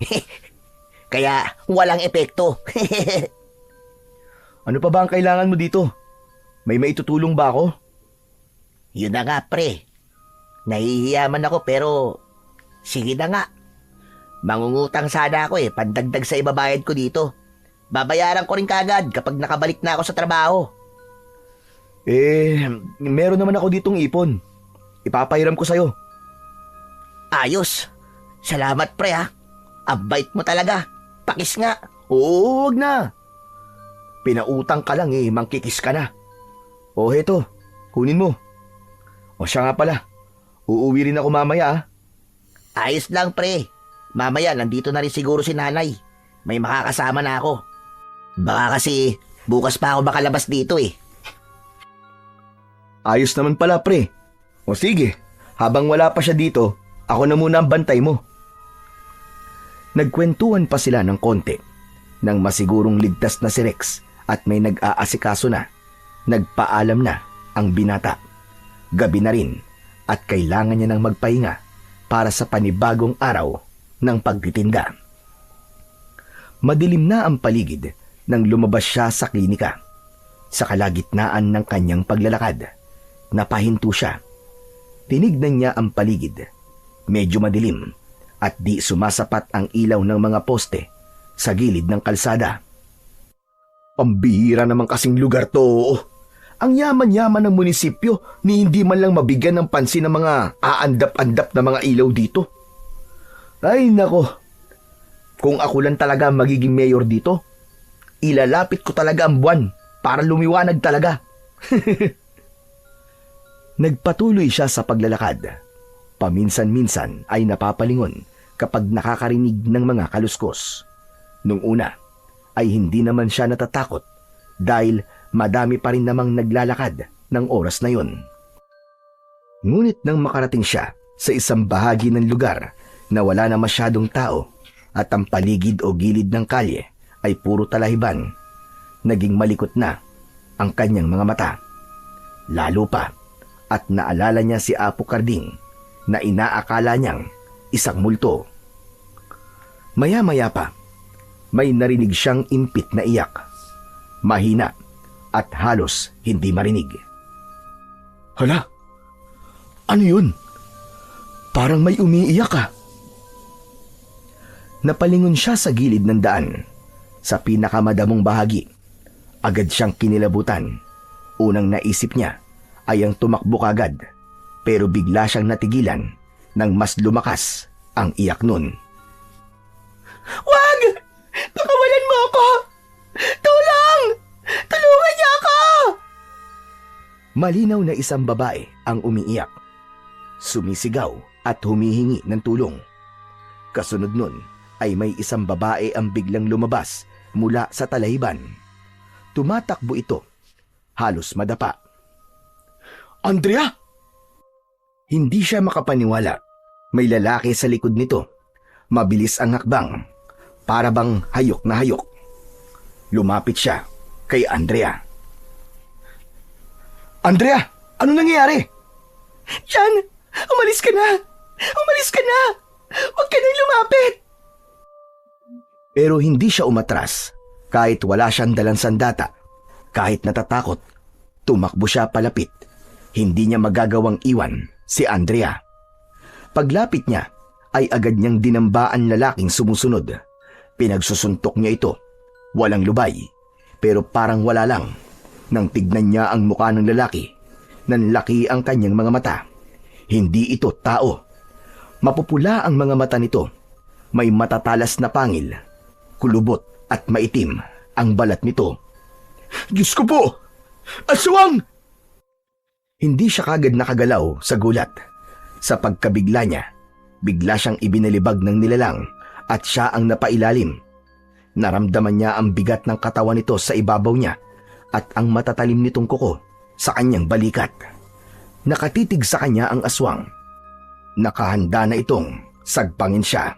Kaya walang epekto. Ano pa ba ang kailangan mo dito? May maitutulong ba ako? Yun na nga, pre. Nahihiyaman ako pero sige na nga. Mangungutang sana ako pandagdag sa ibabayad ko dito. Babayaran ko rin kagad kapag nakabalik na ako sa trabaho. Meron naman ako ditong ipon. Ipapahiram ko sa'yo. Ayos. Salamat, pre, ha. Ang bait mo talaga. Pakis nga. Oo, wag na. Pinautang ka lang mangkikis ka na. O heto, kunin mo. O siya nga pala, uuwi rin ako mamaya ah. Ayos lang, pre. Mamaya, nandito na rin siguro si nanay. May makakasama na ako. Baka kasi bukas pa ako makalabas dito eh. Ayos naman pala pre. O sige, habang wala pa siya dito, ako na muna ang bantay mo. Nagkwentuhan pa sila ng konti nang masigurong ligtas na si Rex at may nag-aasikaso na. Nagpaalam na ang binata. Gabi na rin at kailangan niya ng magpahinga para sa panibagong araw ng pagtitinda. Madilim na ang paligid nang lumabas siya sa klinika. Sa kalagitnaan ng kanyang paglalakad, napahinto siya. Tinignan niya ang paligid. Medyo madilim at di sumasapat ang ilaw ng mga poste sa gilid ng kalsada. Pambihira naman kasing lugar to. Ang yaman-yaman ng munisipyo ni hindi man lang mabigyan ng pansin ng mga aandap-andap na mga ilaw dito. Ay nako, kung ako lang talaga magiging mayor dito, ilalapit ko talaga ang buwan para lumiwanag talaga. Nagpatuloy siya sa paglalakad. Paminsan-minsan ay napapalingon kapag nakakarinig ng mga kaluskos. Nung una ay hindi naman siya natatakot dahil madami pa rin namang naglalakad ng oras na yun. Ngunit nang makarating siya sa isang bahagi ng lugar na wala na masyadong tao at ang paligid o gilid ng kalye ay puro talahiban, naging malikot na ang kanyang mga mata. Lalo pa at naalala niya si Apo Karding na inaakala niyang isang multo. Maya-maya pa, may narinig siyang impit na iyak. Mahina at halos hindi marinig. Hala, ano yun? Parang may umiiyak ah. Napalingon siya sa gilid ng daan. Sa pinakamadamong bahagi, agad siyang kinilabutan. Unang naisip niya ay ang tumakbo kagad, pero bigla siyang natigilan nang mas lumakas ang iyak nun. Wag! Pakawalan mo ako! Tulong! Tulungan niyo ako! Malinaw na isang babae ang umiiyak. Sumisigaw at humihingi ng tulong. Kasunod nun ay may isang babae ang biglang lumabas mula sa talahiban. Tumatakbo ito, halos madapa. Andrea! Hindi siya makapaniwala. May lalaki sa likod nito. Mabilis ang hakbang, para bang hayok na hayok. Lumapit siya kay Andrea. Andrea, ano nangyayari? Jan, umalis ka na! Umalis ka na! Huwag ka nang lumapit! Pero hindi siya umatras kahit wala siyang dalang sandata. Kahit natatakot, tumakbo siya palapit. Hindi niya magagawang iwan si Andrea. Paglapit niya ay agad niyang dinamba ang lalaking sumusunod. Pinagsusuntok niya ito. Walang lubay, pero parang wala lang. Nang tignan niya ang mukha ng lalaki, nanlaki ang kanyang mga mata. Hindi ito tao. Mapupula ang mga mata nito. May matatalas na pangil. Kulubot at maitim ang balat nito. Diyos ko po! Aswang! Hindi siya kagad nakagalaw sa gulat. Sa pagkabigla niya, bigla siyang ibinalibag ng nilalang at siya ang napailalim. Naramdaman niya ang bigat ng katawan nito sa ibabaw niya at ang matatalim nitong kuko sa kanyang balikat. Nakatitig sa kanya ang aswang. Nakahanda na itong sagpangin siya.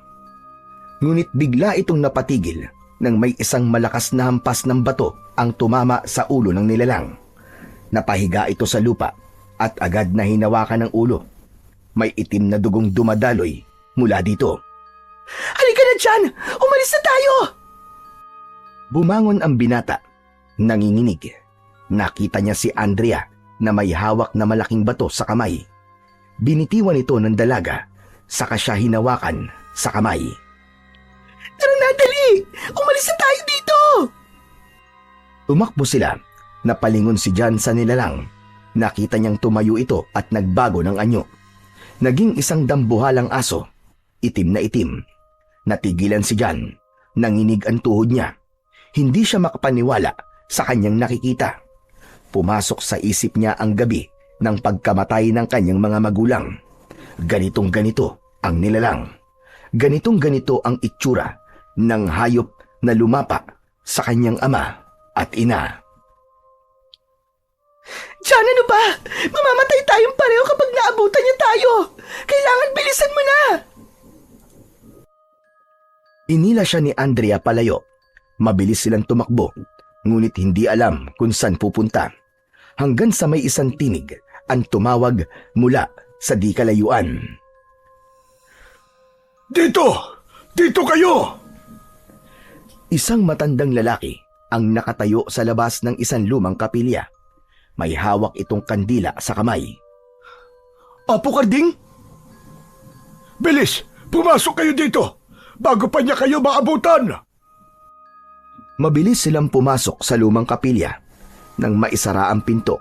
Ngunit bigla itong napatigil nang may isang malakas na hampas ng bato ang tumama sa ulo ng nilalang. Napahiga ito sa lupa at agad na hinawakan ng ulo. May itim na dugong dumadaloy mula dito. Halika na dyan! Umalis na tayo! Bumangon ang binata. Nanginginig. Nakita niya si Andrea na may hawak na malaking bato sa kamay. Binitiwan ito ng dalaga, saka siya hinawakan sa kamay. Tara na, dali! Umalis na tayo dito! Tumakbo sila. Napalingon si John sa nilalang. Nakita niyang tumayo ito at nagbago ng anyo. Naging isang dambuhalang aso. Itim na itim. Natigilan si John. Nanginig ang tuhod niya. Hindi siya makapaniwala sa kanyang nakikita. Pumasok sa isip niya ang gabi ng pagkamatay ng kanyang mga magulang. Ganitong ganito ang nilalang. Ganitong ganito ang itsura ng hayop na lumapa sa kanyang ama at ina. John, ano ba? Mamamatay tayong pareho kapag naabutan niya tayo! Kailangan bilisan mo na! Inila siya ni Andrea palayo. Mabilis silang tumakbo, ngunit hindi alam kung saan pupunta. Hanggang sa may isang tinig ang tumawag mula sa di kalayuan. Dito! Dito kayo! Isang matandang lalaki ang nakatayo sa labas ng isang lumang kapilya. May hawak itong kandila sa kamay. Apo Karding? Bilis! Pumasok kayo dito! Bago pa niya kayo maabutan! Mabilis silang pumasok sa lumang kapilya. Nang maisara ang pinto,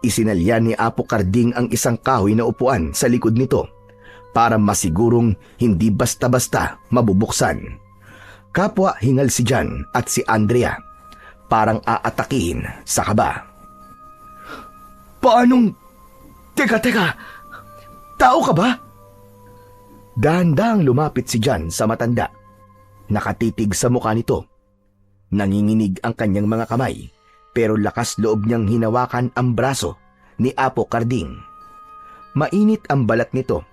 isinalya ni Apo Karding ang isang kahoy na upuan sa likod nito para masigurong hindi basta-basta mabubuksan. Kapwa hingal si John at si Andrea. Parang aatakihin sa kaba. Paanong... Teka! Tao ka ba? Dahan-dahang lumapit si John sa matanda. Nakatitig sa mukha nito. Nanginginig ang kanyang mga kamay, pero lakas loob niyang hinawakan ang braso ni Apo Karding. Mainit ang balat nito.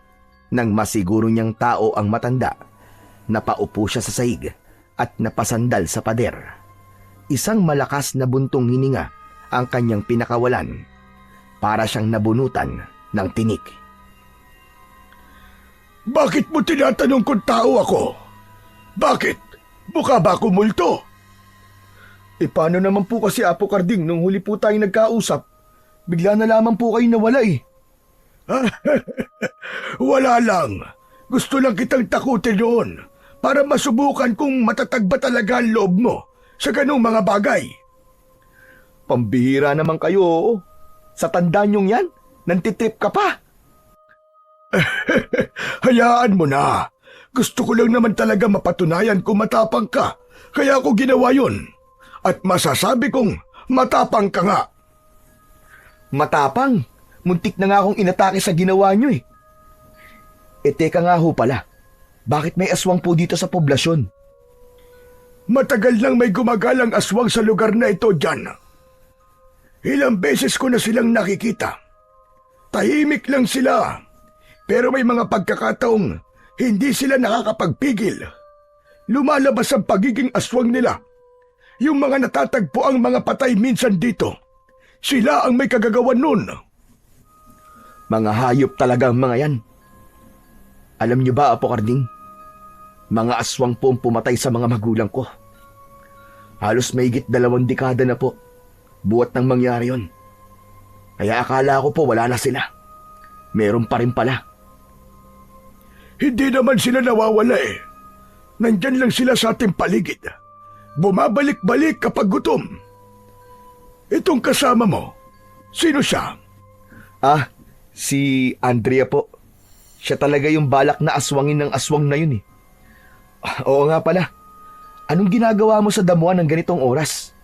Nang masiguro niyang tao ang matanda, napaupo siya sa sahig at napasandal sa pader. Isang malakas na buntong hininga ang kanyang pinakawalan. Para siyang nabunutan ng tinik. Bakit mo tinatanong kung tao ako? Bakit? Mukha ba ako multo? Paano naman po kasi Apo Karding nung huli po tayong nagkausap? Bigla na lamang po kayo nawala eh. Wala lang. Gusto lang kitang takutin noon para masubukan kung matatag ba talaga ang loob mo sa ganung mga bagay. Pambihira naman kayo, oo. Sa tanda niyong yan, nantitrip ka pa. Hayaan mo na. Gusto ko lang naman talaga mapatunayan kung matapang ka. Kaya ako ginawa yun. At masasabi kong matapang ka nga. Matapang? Muntik na nga akong inatake sa ginawa niyo eh. Teka nga ho pala. Bakit may aswang po dito sa poblasyon? Matagal nang may gumagalang aswang sa lugar na ito dyan. Ilang beses ko na silang nakikita. Tahimik lang sila. Pero may mga pagkakataong hindi sila nakakapagpigil. Lumalabas ang pagiging aswang nila. Yung mga natatagpo ang mga patay minsan dito. Sila ang may kagagawan nun. Mga hayop talaga ang mga yan. Alam niyo ba, Apo Karding? Mga aswang po ang pumatay sa mga magulang ko. Halos mahigit 2 dekada na po. Buhat nang mangyari yon. Kaya akala ko po wala na sila. Meron pa rin pala. Hindi naman sila nawawala eh. Nandyan lang sila sa ating paligid. Bumabalik-balik kapag gutom. Itong kasama mo, sino siya? Si Andrea po. Siya talaga yung balak na aswangin ng aswang na yun eh. Oo nga pala. Anong ginagawa mo sa damuhan ng ganitong oras?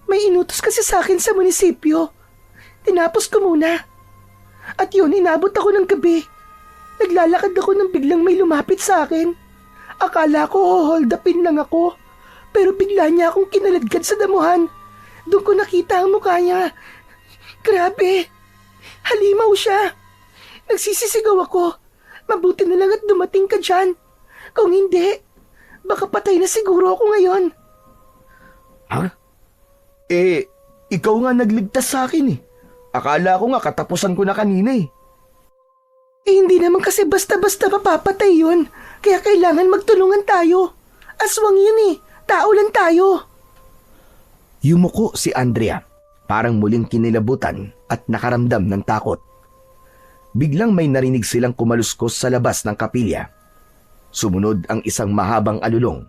May inutos kasi sa akin sa munisipyo. Tinapos ko muna. At yun, inabot ako ng gabi. Naglalakad ako nang biglang may lumapit sa akin. Akala ko hold upin lang ako. Pero bigla niya akong kinaladkad sa damuhan. Doon ko nakita ang mukha niya. Grabe! Halimaw siya. Nagsisisigaw ako. Mabuti na lang at dumating ka dyan. Kung hindi, baka patay na siguro ako ngayon. Ha? Ikaw nga nagligtas sa akin eh. Akala ko nga katapusan ko na kanina eh. Hindi naman kasi basta-basta mapapatay yun. Kaya kailangan magtulungan tayo. Aswang yun eh. Tao lang tayo. Yumuko si Andrea, parang muling kinilabutan at nakaramdam ng takot. Biglang may narinig silang kumaluskos sa labas ng kapilya. Sumunod ang isang mahabang alulong.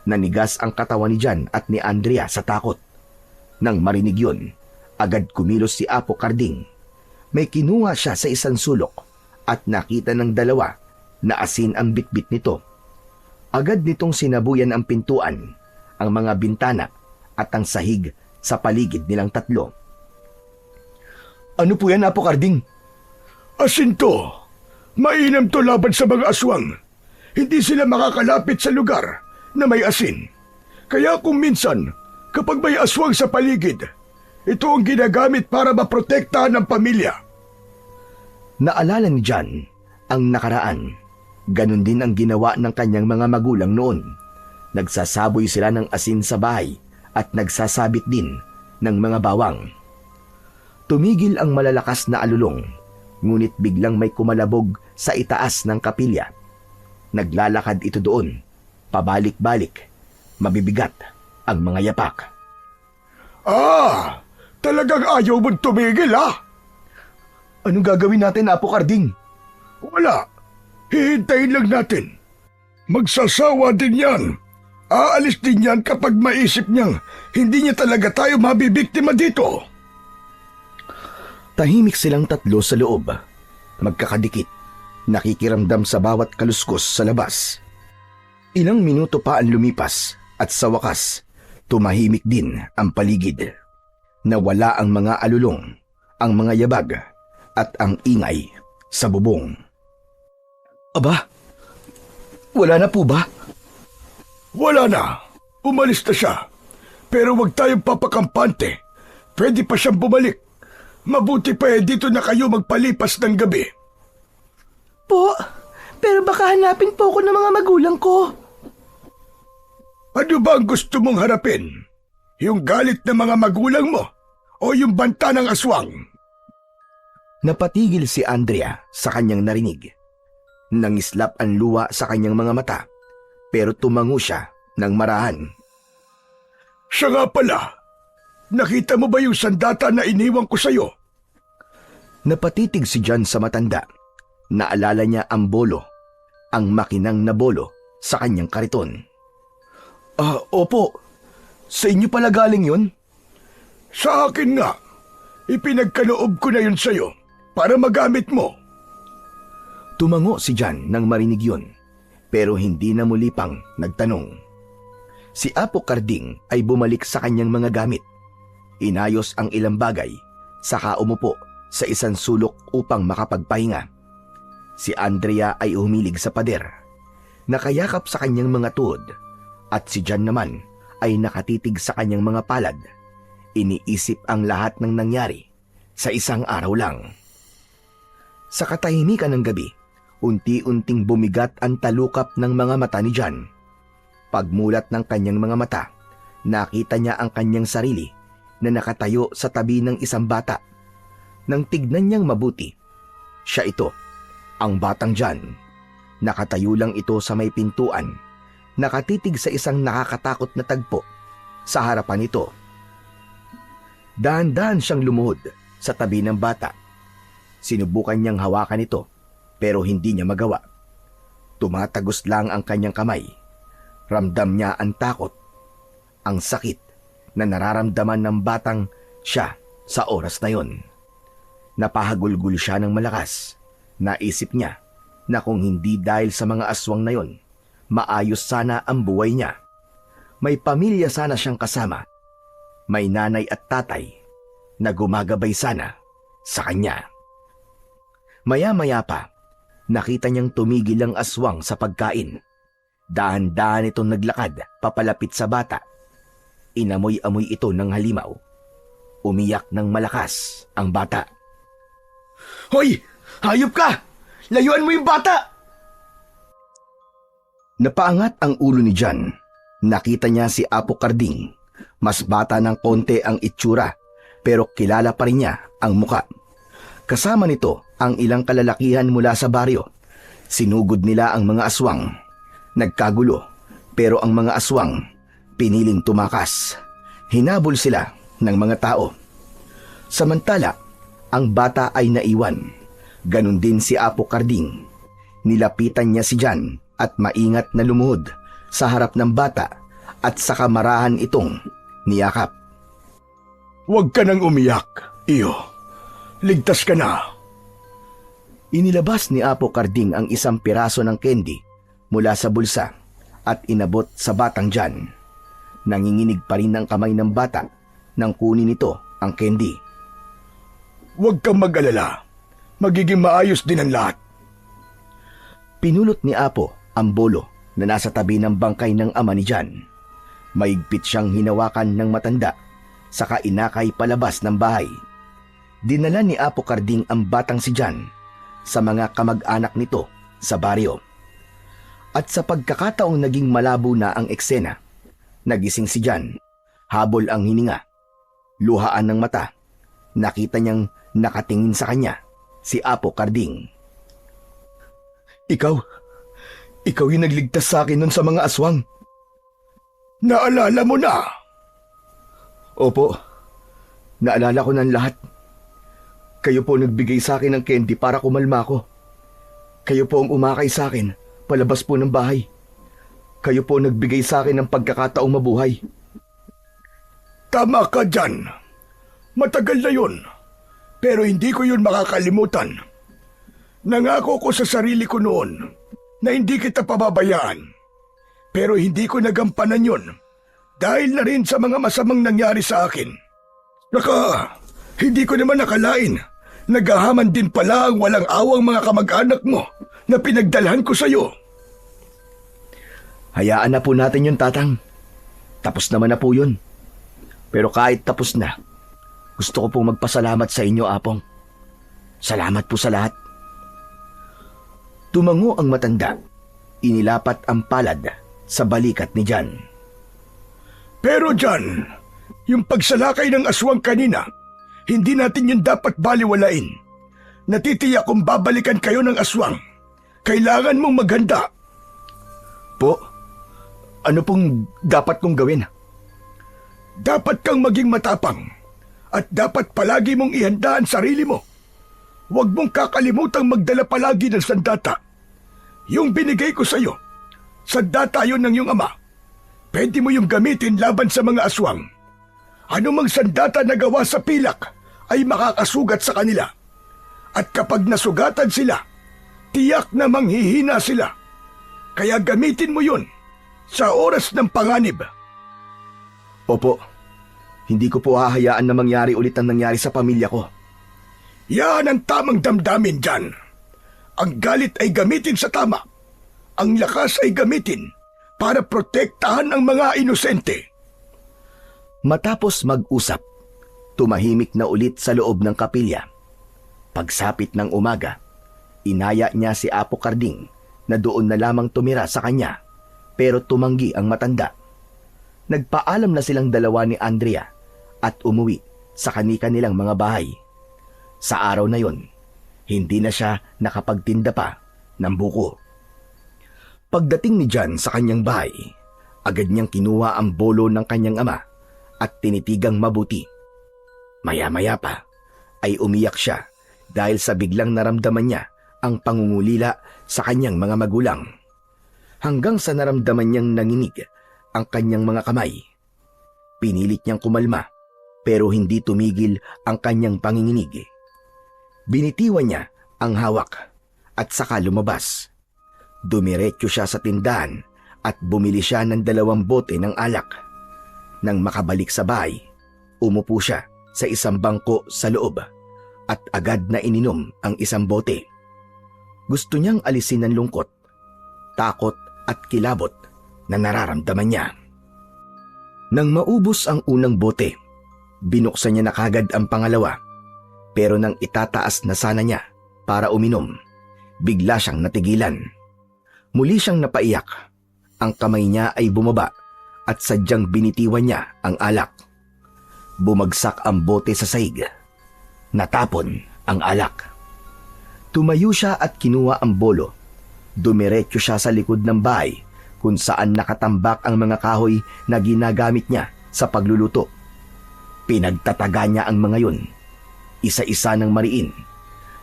Nanigas ang katawan ni Jan at ni Andrea sa takot. Nang marinig yun, agad kumilos si Apo Karding. May kinuha siya sa isang sulok at nakita ng dalawa na asin ang bitbit nito. Agad nitong sinabuyan ang pintuan, ang mga bintana at ang sahig sa paligid nilang tatlo. Ano po yan, Apo Karding? Asin to. Mainam to laban sa mga aswang. Hindi sila makakalapit sa lugar na may asin. Kaya kung minsan, kapag may aswang sa paligid, ito ang ginagamit para maprotektahan ng pamilya. Naalala ni Jan ang nakaraan. Ganon din ang ginawa ng kanyang mga magulang noon. Nagsasaboy sila ng asin sa bahay at nagsasabit din ng mga bawang. Tumigil ang malalakas na alulong, ngunit biglang may kumalabog sa itaas ng kapilya. Naglalakad ito doon, pabalik-balik, mabibigat ang mga yapak. Talagang ayaw mong tumigil, ha? Anong gagawin natin, Apo Karding? Wala. Hihintayin lang natin. Magsasawa din yan. Aalis din yan kapag maisip niyang hindi niya talaga tayo mabibiktima dito. Tahimik silang tatlo sa loob. Magkakadikit, nakikiramdam sa bawat kaluskos sa labas. Ilang minuto pa ang lumipas at sa wakas, tumahimik din ang paligid. Nawala ang mga alulong, ang mga yabag at ang ingay sa bubong. Aba, wala na po ba? Wala na. Umalis na siya. Pero wag tayong papakampante. Pwede pa siyang bumalik. Mabuti pa dito na kayo magpalipas ng gabi. Po, pero baka hanapin po ako ng mga magulang ko. Ano ba ang gusto mong harapin? Yung galit ng mga magulang mo? O yung banta ng aswang? Napatigil si Andrea sa kanyang narinig. Nangislap ang luha sa kanyang mga mata, pero tumango siya ng marahan. Siya nga pala. Nakita mo ba yung sandata na iniwan ko sa'yo? Napatitig si Jan sa matanda. Naalala niya ang bolo, ang makinang na bolo sa kanyang kariton. Opo. Sa inyo pala galing yun? Sa akin nga. Ipinagkaloob ko na yun sa'yo para magamit mo. Tumango si Jan nang marinig yun, pero hindi na muli pang nagtanong. Si Apo Karding ay bumalik sa kanyang mga gamit. Inayos ang ilang bagay, saka umupo sa isang sulok upang makapagpahinga. Si Andrea ay humilig sa pader, nakayakap sa kanyang mga tuhod, at si Jan naman ay nakatitig sa kanyang mga palad. Iniisip ang lahat ng nangyari sa isang araw lang. Sa katahimikan ng gabi, unti-unting bumigat ang talukap ng mga mata ni Jan. Pagmulat ng kanyang mga mata, nakita niya ang kanyang sarili na nakatayo sa tabi ng isang bata. Nang tignan niyang mabuti, siya ito, ang batang Jan. Nakatayo lang ito sa may pintuan, nakatitig sa isang nakakatakot na tagpo sa harapan nito. Dahan-dahan siyang lumuhod sa tabi ng bata. Sinubukan niyang hawakan ito, pero hindi niya magawa. Tumatagos lang ang kanyang kamay. Ramdam niya ang takot, ang sakit na nararamdaman ng batang siya sa oras na yon. Napahagulgul siya ng malakas. Naisip niya na kung hindi dahil sa mga aswang na yon, maayos sana ang buhay niya. May pamilya sana siyang kasama. May nanay at tatay na gumagabay sana sa kanya. Maya-maya pa, nakita niyang tumigil ang aswang sa pagkain. Dahan-dahan itong naglakad papalapit sa bata. Inamoy-amoy ito ng halimaw. Umiyak ng malakas ang bata. Hoy! Hayop ka! Layuan mo yung bata! Napaangat ang ulo ni John. Nakita niya si Apo Karding. Mas bata ng konti ang itsura, pero kilala pa rin niya ang muka. Kasama nito ang ilang kalalakihan mula sa baryo. Sinugod nila ang mga aswang. Nagkagulo, pero ang mga aswang piniling tumakas. Hinabol sila ng mga tao. Samantala, ang bata ay naiwan. Ganon din si Apo Karding. Nilapitan niya si John at maingat na lumuhod sa harap ng bata at sa kamarahan itong niyakap. Huwag ka nang umiyak, iyo. Ligtas ka na. Inilabas ni Apo Karding ang isang piraso ng candy mula sa bulsa at inabot sa batang John. Nanginginig pa rin ang kamay ng bata nang kunin nito ang candy. Huwag kang mag-alala. Magiging maayos din ang lahat. Pinulot ni Apo ang bolo na nasa tabi ng bangkay ng ama ni John. Maigpit siyang hinawakan ng matanda, saka inakay palabas ng bahay. Dinala ni Apo Karding ang batang si John sa mga kamag-anak nito sa baryo. At sa pagkakataong naging malabo na ang eksena, nagising si John, habol ang hininga, luhaan ng mata. Nakita niyang nakatingin sa kanya si Apo Karding. Ikaw yung nagligtas sa akin nun sa mga aswang. Naalala mo na? Opo, naalala ko ng lahat. Kayo po nagbigay sa akin ng candy para kumalma ko. Kayo po ang umakay sa akin palabas po ng bahay. Kayo po nagbigay sa akin ng pagkakataong mabuhay. Tama ka dyan. Matagal na yun. Pero hindi ko yun makakalimutan. Nangako ko sa sarili ko noon na hindi kita pababayaan. Pero hindi ko nagampanan yun dahil na rin sa mga masamang nangyari sa akin. Hindi ko naman nakalain. Naghahaman din pala ang walang awang mga kamag-anak mo na pinagdalhan ko sa'yo. Hayaan na po natin yun, Tatang. Tapos naman na po yun. Pero kahit tapos na, gusto ko pong magpasalamat sa inyo, Apong. Salamat po sa lahat. Tumango ang matanda. Inilapat ang palad sa balikat ni John. Pero John, yung pagsalakay ng aswang kanina, hindi natin yun dapat baliwalain. Natitiyak kung babalikan kayo ng aswang. Kailangan mong maghanda. Po, ano pong dapat kong gawin? Dapat kang maging matapang at dapat palagi mong ihanda ang sarili mo. Huwag mong kakalimutang magdala palagi ng sandata. Yung binigay ko sa'yo, sandata yun ng iyong ama. Pwede mo yung gamitin laban sa mga aswang. Ano mang sandata na gawa sa pilak ay makakasugat sa kanila. At kapag nasugatan sila, tiyak na manghihina sila. Kaya gamitin mo yun sa oras ng panganib. Opo, hindi ko po hahayaan na mangyari ulit ang nangyari sa pamilya ko. Yan ang tamang damdamin dyan. Ang galit ay gamitin sa tama. Ang lakas ay gamitin para protektahan ang mga inosente. Matapos mag-usap, tumahimik na ulit sa loob ng kapilya. Pagsapit ng umaga, inaya niya si Apo Karding na doon na lamang tumira sa kanya, pero tumanggi ang matanda. Nagpaalam na silang dalawa ni Andrea at umuwi sa kani-kanilang mga bahay. Sa araw na yon, hindi na siya nakapagtinda pa ng buko. Pagdating ni John sa kanyang bahay, agad niyang kinuha ang bolo ng kanyang ama at tinitigang mabuti. Maya-maya pa ay umiyak siya dahil sa biglang naramdaman niya ang pangungulila sa kanyang mga magulang. Hanggang sa naramdaman niyang nanginig ang kanyang mga kamay. Pinilit niyang kumalma pero hindi tumigil ang kanyang panginginig. Binitiwan niya ang hawak at saka lumabas. Dumiretso siya sa tindahan at bumili siya ng 2 bote ng alak. Nang makabalik sa bahay, umupo siya sa isang bangko sa loob at agad na ininom ang 1 bote. Gusto niyang alisin ang lungkot, takot at kilabot na nararamdaman niya. Nang maubos ang unang bote, binuksan niya na kagad ang pangalawa. Pero nang itataas na sana niya para uminom, bigla siyang natigilan. Muli siyang napaiyak. Ang kamay niya ay bumaba at sadyang binitiwan niya ang alak. Bumagsak ang bote sa sahig. Natapon ang alak. Tumayo siya at kinuha ang bolo. Dumiretso siya sa likod ng bahay kung saan nakatambak ang mga kahoy na ginagamit niya sa pagluluto. Pinagtataga niya ang mga yun. Isa-isa ng mariin.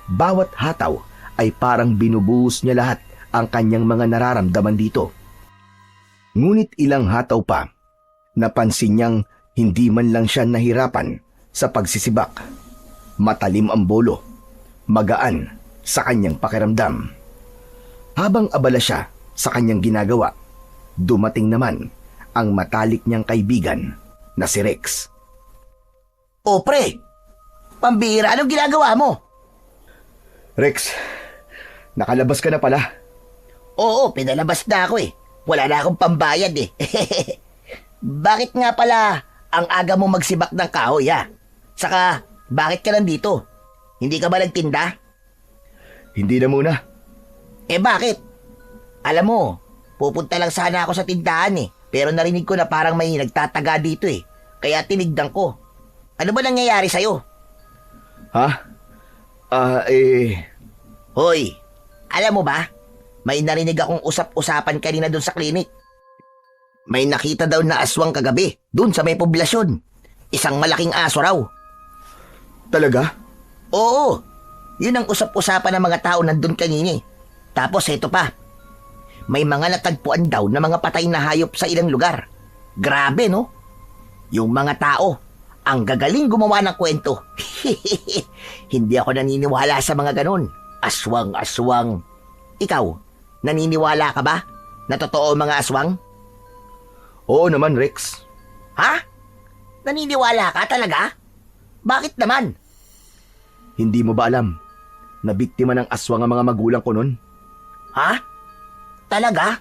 Bawat hataw ay parang binubuhos niya lahat ang kanyang mga nararamdaman dito. Ngunit ilang hataw pa, napansin niyang hindi man lang siya nahirapan sa pagsisibak. Matalim ang bolo, magaan sa kanyang pakiramdam. Habang abala siya sa kanyang ginagawa, dumating naman ang matalik niyang kaibigan na si Rex. O pre, pambihira, anong ginagawa mo? Rex, nakalabas ka na pala. Oo, pinalabas na ako eh. Wala na akong pambayad eh. Bakit nga pala ang aga mo magsibak ng kahoy ha? Saka, bakit ka nandito? Hindi ka ba nagtinda? Hindi na muna. Eh bakit? Alam mo, pupunta lang sana ako sa tindahan eh. Pero narinig ko na parang may nagtataga dito eh. Kaya tinigdan ko. Ano ba nangyayari sa'yo? Ha? Hoy, alam mo ba? May narinig akong usap-usapan kanina dun sa klinik. May nakita daw na aswang kagabi dun sa may poblasyon. Isang malaking aso raw. Talaga? Oo, yun ang usap-usapan ng mga tao nandun kanina eh. Tapos eto pa, may mga natagpuan daw na mga patay na hayop sa ilang lugar. Grabe no? Yung mga tao, ang gagaling gumawa ng kwento. Hindi ako naniniwala sa mga ganun. Aswang. Ikaw, naniniwala ka ba na totoo ang mga aswang? Oo naman, Rex. Ha? Naniniwala ka talaga? Bakit naman? Hindi mo ba alam na biktima ng aswang ang mga magulang ko nun? Ha? Talaga?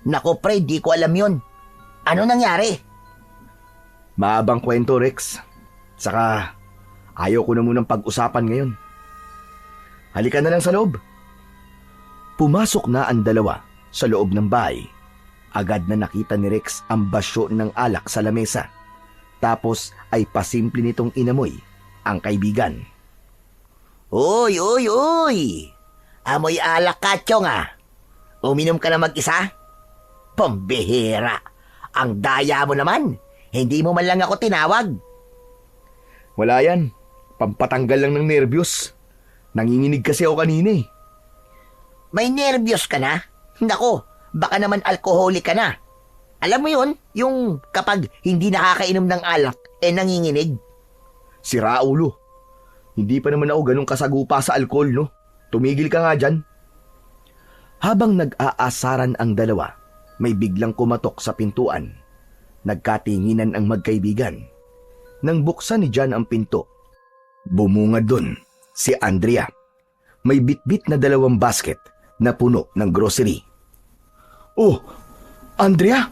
Nako pre, di ko alam yun. Ano nangyari? Maabang kwento, Rex. Saka, ayaw ko na munang pag-usapan ngayon. Halika na lang sa loob. Pumasok na ang dalawa sa loob ng bahay. Agad na nakita ni Rex ang basyo ng alak sa lamesa. Tapos ay pasimple nitong inamoy ang kaibigan. Uy! Amoy alak ka, Chong ah. Uminom ka na mag-isa? Pambihira. Ang daya mo naman. Hindi mo man lang ako tinawag. Wala yan. Pampatanggal lang ng nervyos. Nanginginig kasi ako kanina eh. May nervyos ka na? Nako, baka naman alkoholik ka na. Alam mo yun, yung kapag hindi nakakainom ng alak, nanginginig. Sira ulo. Hindi pa naman ako ganun kasagupa sa alkohol, no? Tumigil ka nga dyan. Habang nag-aasaran ang dalawa, may biglang kumatok sa pintuan. Nagkatinginan ang magkaibigan. Nang buksan ni John ang pinto, bumungad dun si Andrea. May bitbit na 2 basket na puno ng grocery. Oh, Andrea,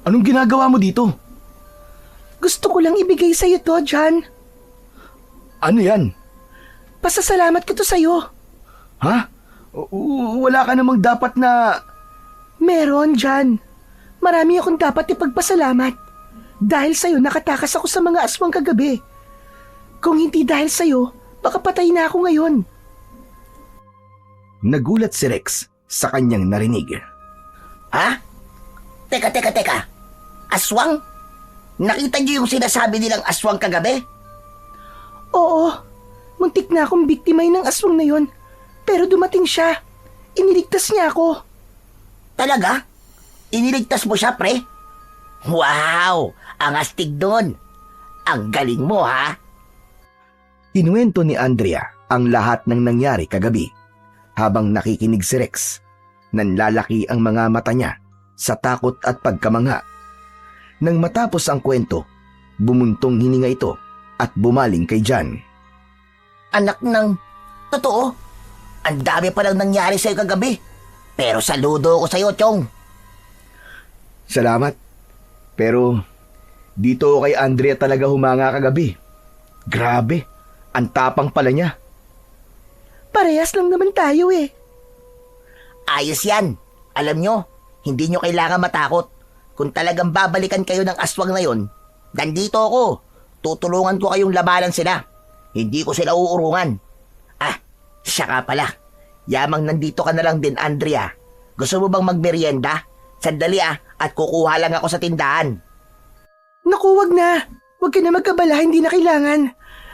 anong ginagawa mo dito? Gusto ko lang ibigay sa'yo to, John. Ano yan? Pasasalamat ko to sa'yo. Ha? Wala ka namang dapat na... Meron, John. Marami akong dapat ipagpasalamat. Dahil sa'yo nakatakas ako sa mga aswang kagabi. Kung hindi dahil sa'yo, baka patay na ako ngayon. Nagulat si Rex sa kanyang narinig. Ha? Teka. Aswang? Nakita niyo yung sinasabi nilang aswang kagabi? Oo, muntik na akong biktimay ng aswang na yon. Pero dumating siya. Iniligtas niya ako. Talaga? Iniligtas mo siya, pre? Wow! Ang astig doon. Ang galing mo, ha? Kinuwento ni Andrea ang lahat ng nangyari kagabi. Habang nakikinig si Rex, nanlalaki ang mga mata niya sa takot at pagkamangha. Nang matapos ang kwento, bumuntong hininga ito at bumaling kay John. Anak ng... Totoo? Ang dami palang nangyari sa'yo kagabi. Pero saludo ko sa'yo, Chong. Salamat. Pero Dito kay Andrea talaga humanga kagabi. Grabe, ang tapang pala niya. Parehas lang naman tayo eh. Ayos yan. Alam nyo, hindi nyo kailangan matakot. Kung talagang babalikan kayo ng aswang na yon, nandito ako. Tutulungan ko kayong labanan sila. Hindi ko sila uurungan. Ah, siya ka pala. Yamang nandito ka na lang din, Andrea. Gusto mo bang magmerienda? Sandali at kukuha lang ako sa tindahan. Naku, wag na. Wag ka na magkabala, hindi na kailangan.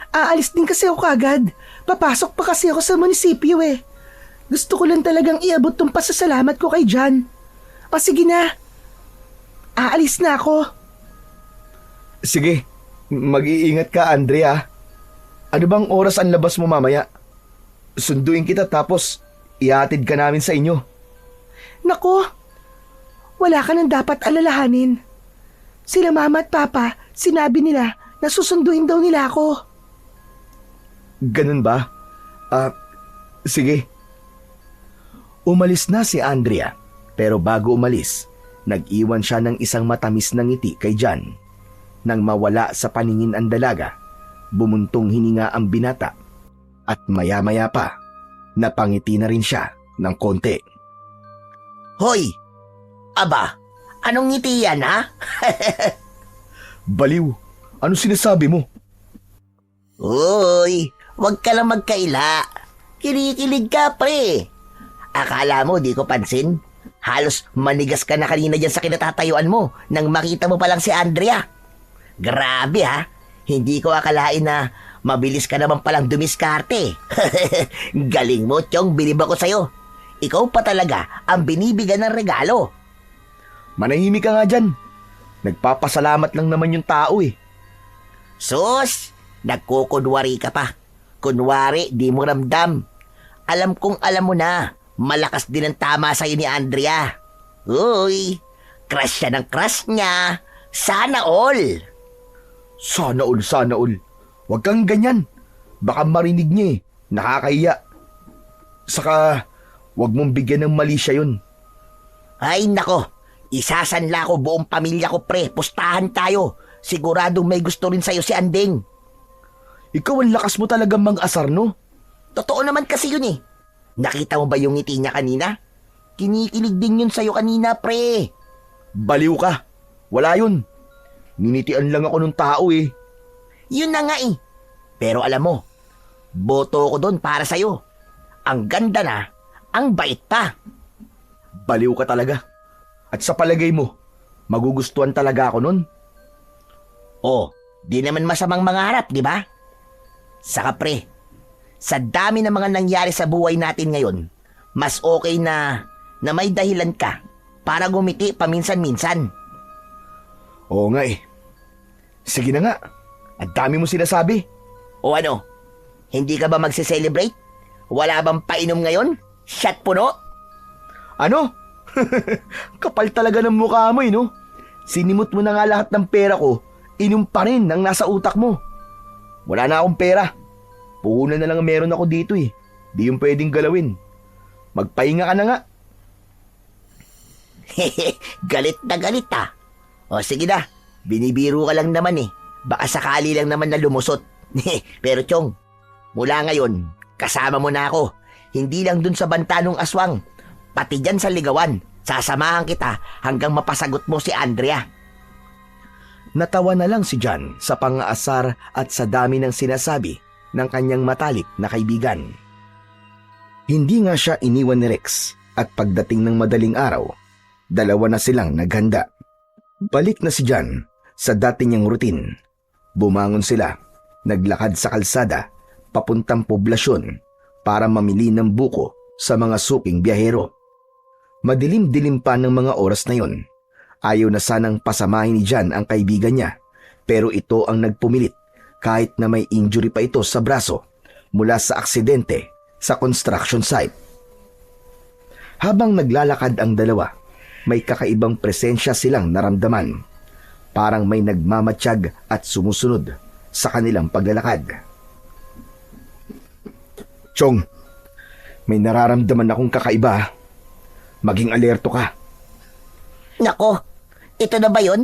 Aalis din kasi ako kagad. Papasok pa kasi ako sa munisipyo eh. Gusto ko lang talagang iabot tong pasasalamat ko kay John. O sige na. Aalis na ako. Sige, mag-iingat ka, Andrea. Ano bang oras ang labas mo mamaya? Sunduin kita tapos ihatid ka namin sa inyo. Naku, wala ka nang dapat alalahanin. Sila mama at papa, sinabi nila na susunduin daw nila ako. Ganun ba? Sige. Umalis na si Andrea, pero bago umalis, nag-iwan siya ng isang matamis na ngiti kay John. Nang mawala sa paningin ang dalaga, bumuntong hininga ang binata at maya-maya pa, napangiti na rin siya ng konti. Hoy! Aba, anong ngiti yan, ha? Baliw, ano sinasabi mo? Uy, wag ka lang magkaila. Kinikilig ka, pre. Akala mo di ko pansin? Halos manigas ka na kanina dyan sa kinatatayuan mo nang makita mo palang si Andrea. Grabe ha, hindi ko akalain na mabilis ka naman palang dumiskarte. Galing mo, Chong, bilib ako sa'yo. Ikaw pa talaga ang binibigyan ng regalo. Manahimik ka nga dyan. Nagpapasalamat lang naman yung tao eh. Sus, nagkukunwari ka pa. Kunwari, di mo ramdam. Alam kong alam mo na, malakas din ang tama sa'yo ni Andrea. Uy, crush siya ng crush niya. Sana all. Sana all, sana all. Huwag kang ganyan. Baka marinig niya eh. Nakakahiya. Saka, huwag mong bigyan ng mali siya yun. Ay nako, isasanla ko buong pamilya ko, pre. Pustahan tayo. Siguradong may gusto rin sa'yo si Anding. Ikaw ang lakas mo talagang mang-asar, no? Totoo naman kasi yun eh. Nakita mo ba yung ngiti niya kanina? Kinikilig din yun sa'yo kanina, pre. Baliw ka. Wala yun. Ninitian lang ako ng tao eh. Yun na nga eh. Pero alam mo, boto ko doon para sa'yo. Ang ganda na, ang bait pa. Baliw ka talaga. At sa palagay mo, magugustuhan talaga ako nun? Oh, di naman masamang mangarap, di ba? Saka pre, sa dami ng mga nangyari sa buhay natin ngayon, mas okay na may dahilan ka para gumiti paminsan-minsan. Oo nga eh. Sige na nga. Ang dami mo sinasabi. O ano, hindi ka ba magse-celebrate? Wala bang painom ngayon? Shot puno? Ano? Kapal talaga ng mukha mo eh, no? Sinimot mo na nga lahat ng pera ko, inom pa rin ang nasa utak mo. Wala na akong pera. Puhunan na lang ang meron ako dito eh. Di yung pwedeng galawin. Magpahinga ka na nga. Galit na galit ah. O sige na, binibiro ka lang naman eh. Baka sakali lang naman na lumusot. Pero Chong, mula ngayon, kasama mo na ako. Hindi lang dun sa bantanong aswang, pati dyan sa ligawan. Sasamahan kita hanggang mapasagot mo si Andrea. Natawa na lang si John sa pang-aasar at sa dami ng sinasabi ng kanyang matalik na kaibigan. Hindi nga siya iniwan ni Rex at pagdating ng madaling araw, dalawa na silang naghanda. Balik na si John sa dati niyang routine. Bumangon sila, naglakad sa kalsada, papuntang poblasyon para mamili ng buko sa mga suking biyahero. Madilim-dilim pa ng mga oras na yon. Ayaw na sanang pasamahin ni John ang kaibigan niya, pero ito ang nagpumilit kahit na may injury pa ito sa braso mula sa aksidente sa construction site. Habang naglalakad ang dalawa, may kakaibang presensya silang naramdaman. Parang may nagmamatsyag at sumusunod sa kanilang paglalakad. Chong, may nararamdaman akong kakaiba. Maging alerto ka. Nako, ito na ba yun?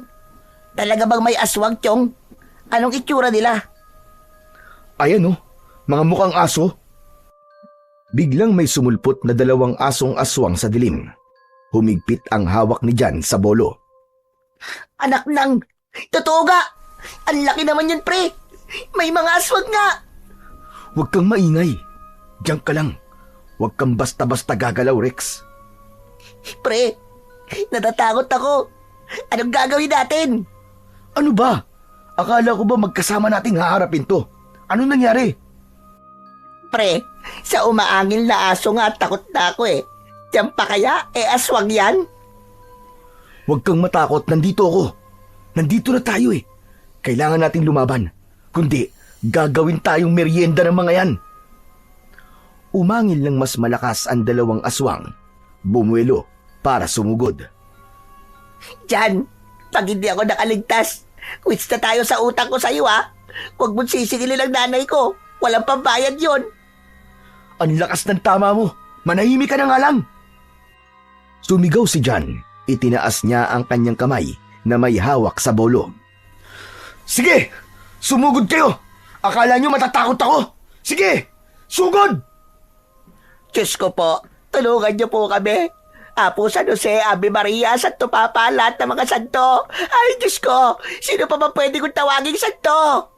Talaga bang may aswang, Chong? Anong itsura nila? Ayan oh, mga mukhang aso. Biglang may sumulpot na 2 asong aswang sa dilim. Humigpit ang hawak ni Jan sa bolo. Anak ng... Totoo ga! Ang laki naman yun, pre! May mga aswang nga! Huwag kang maingay. Diyan ka lang. Huwag kang basta-basta gagalaw, Rex. Pre, natatakot ako. Anong gagawin natin? Ano ba? Akala ko ba magkasama nating haharapin to? Ano nangyari? Pre, sa umaangil na aso nga takot na ako eh. Diyan pa kaya? Aswang yan? Huwag kang matakot, nandito ako. Nandito na tayo eh. Kailangan nating lumaban. Kundi, gagawin tayong merienda ng mga yan. Umangil ng mas malakas ang 2 aswang. Bumuelo para sumugod. Jan, pag hindi ako nakaligtas, quits na tayo sa utang ko sa'yo ha. Huwag mong sisigilin ang nanay ko. Walang pambayad yon. Ang lakas ng tama mo. Manahimik ka na nga lang. Sumigaw si Jan. Itinaas niya ang kanyang kamay na may hawak sa bolo. Sige! Sumugod kayo! Akala niyo matatakot ako? Sige! Sugod! Diyos ko po, tulungan niyo po kami. Apo San Jose, Ave Maria, Santo Papa, lahat ng mga santo. Ay, Diyos ko, sino pa ba pwede kong tawaging santo?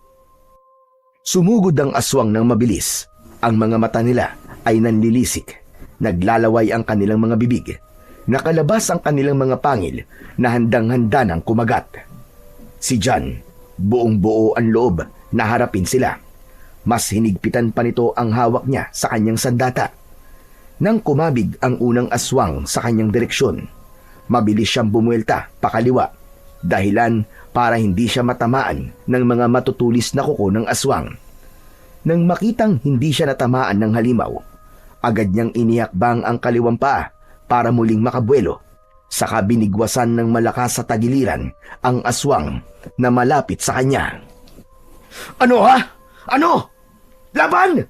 Sumugod ang aswang ng mabilis. Ang mga mata nila ay nanlilisik. Naglalaway ang kanilang mga bibig. Nakalabas ang kanilang mga pangil na handang-handa ng kumagat. Si Jan, buong-buo ang loob na harapin sila. Mas hinigpitan pa nito ang hawak niya sa kanyang sandata. Nang kumabig ang unang aswang sa kanyang direksyon, mabilis siyang bumuelta pakaliwa, dahilan para hindi siya matamaan ng mga matutulis na kuko ng aswang. Nang makitang hindi siya natamaan ng halimaw, agad niyang inihakbang ang kaliwang paa para muling makabuelo. Saka binigwasan ng malakas sa tagiliran ang aswang na malapit sa kanya. Ano ha? Ano? Laban!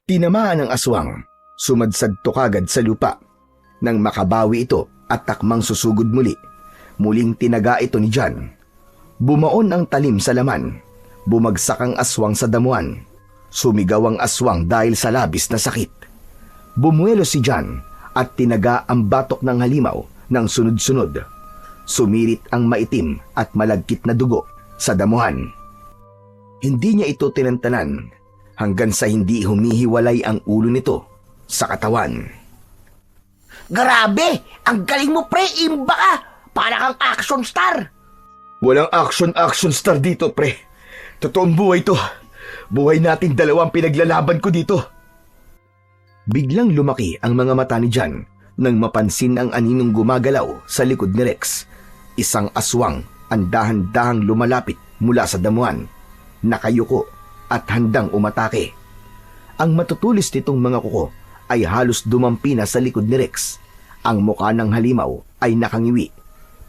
Tinamaan ng aswang. Sumadsadto kagad sa lupa. Nang makabawi ito at takmang susugod muli, muling tinaga ito ni Jan. Bumaon ang talim sa laman. Bumagsak ang aswang sa damuhan. Sumigaw ang aswang dahil sa labis na sakit. Bumuelo si Jan at tinaga ang batok ng halimaw ng sunod-sunod. Sumirit ang maitim at malagkit na dugo sa damuhan. Hindi niya ito tinantanan hanggang sa hindi humihiwalay ang ulo nito sa katawan. Grabe! Ang galing mo, pre! Imba ka! Para kang action star! Walang action star dito, pre. Totoong buhay to. Buhay nating 2 pinaglalaban ko dito. Biglang lumaki ang mga mata ni Jan nang mapansin ang aninong gumagalaw sa likod ni Rex. Isang aswang ang dahan-dahang lumalapit mula sa damuhan, nakayuko at handang umatake. Ang matutulis nitong mga kuko ay halos dumampi na sa likod ni Rex. Ang mukha ng halimaw ay nakangiwi,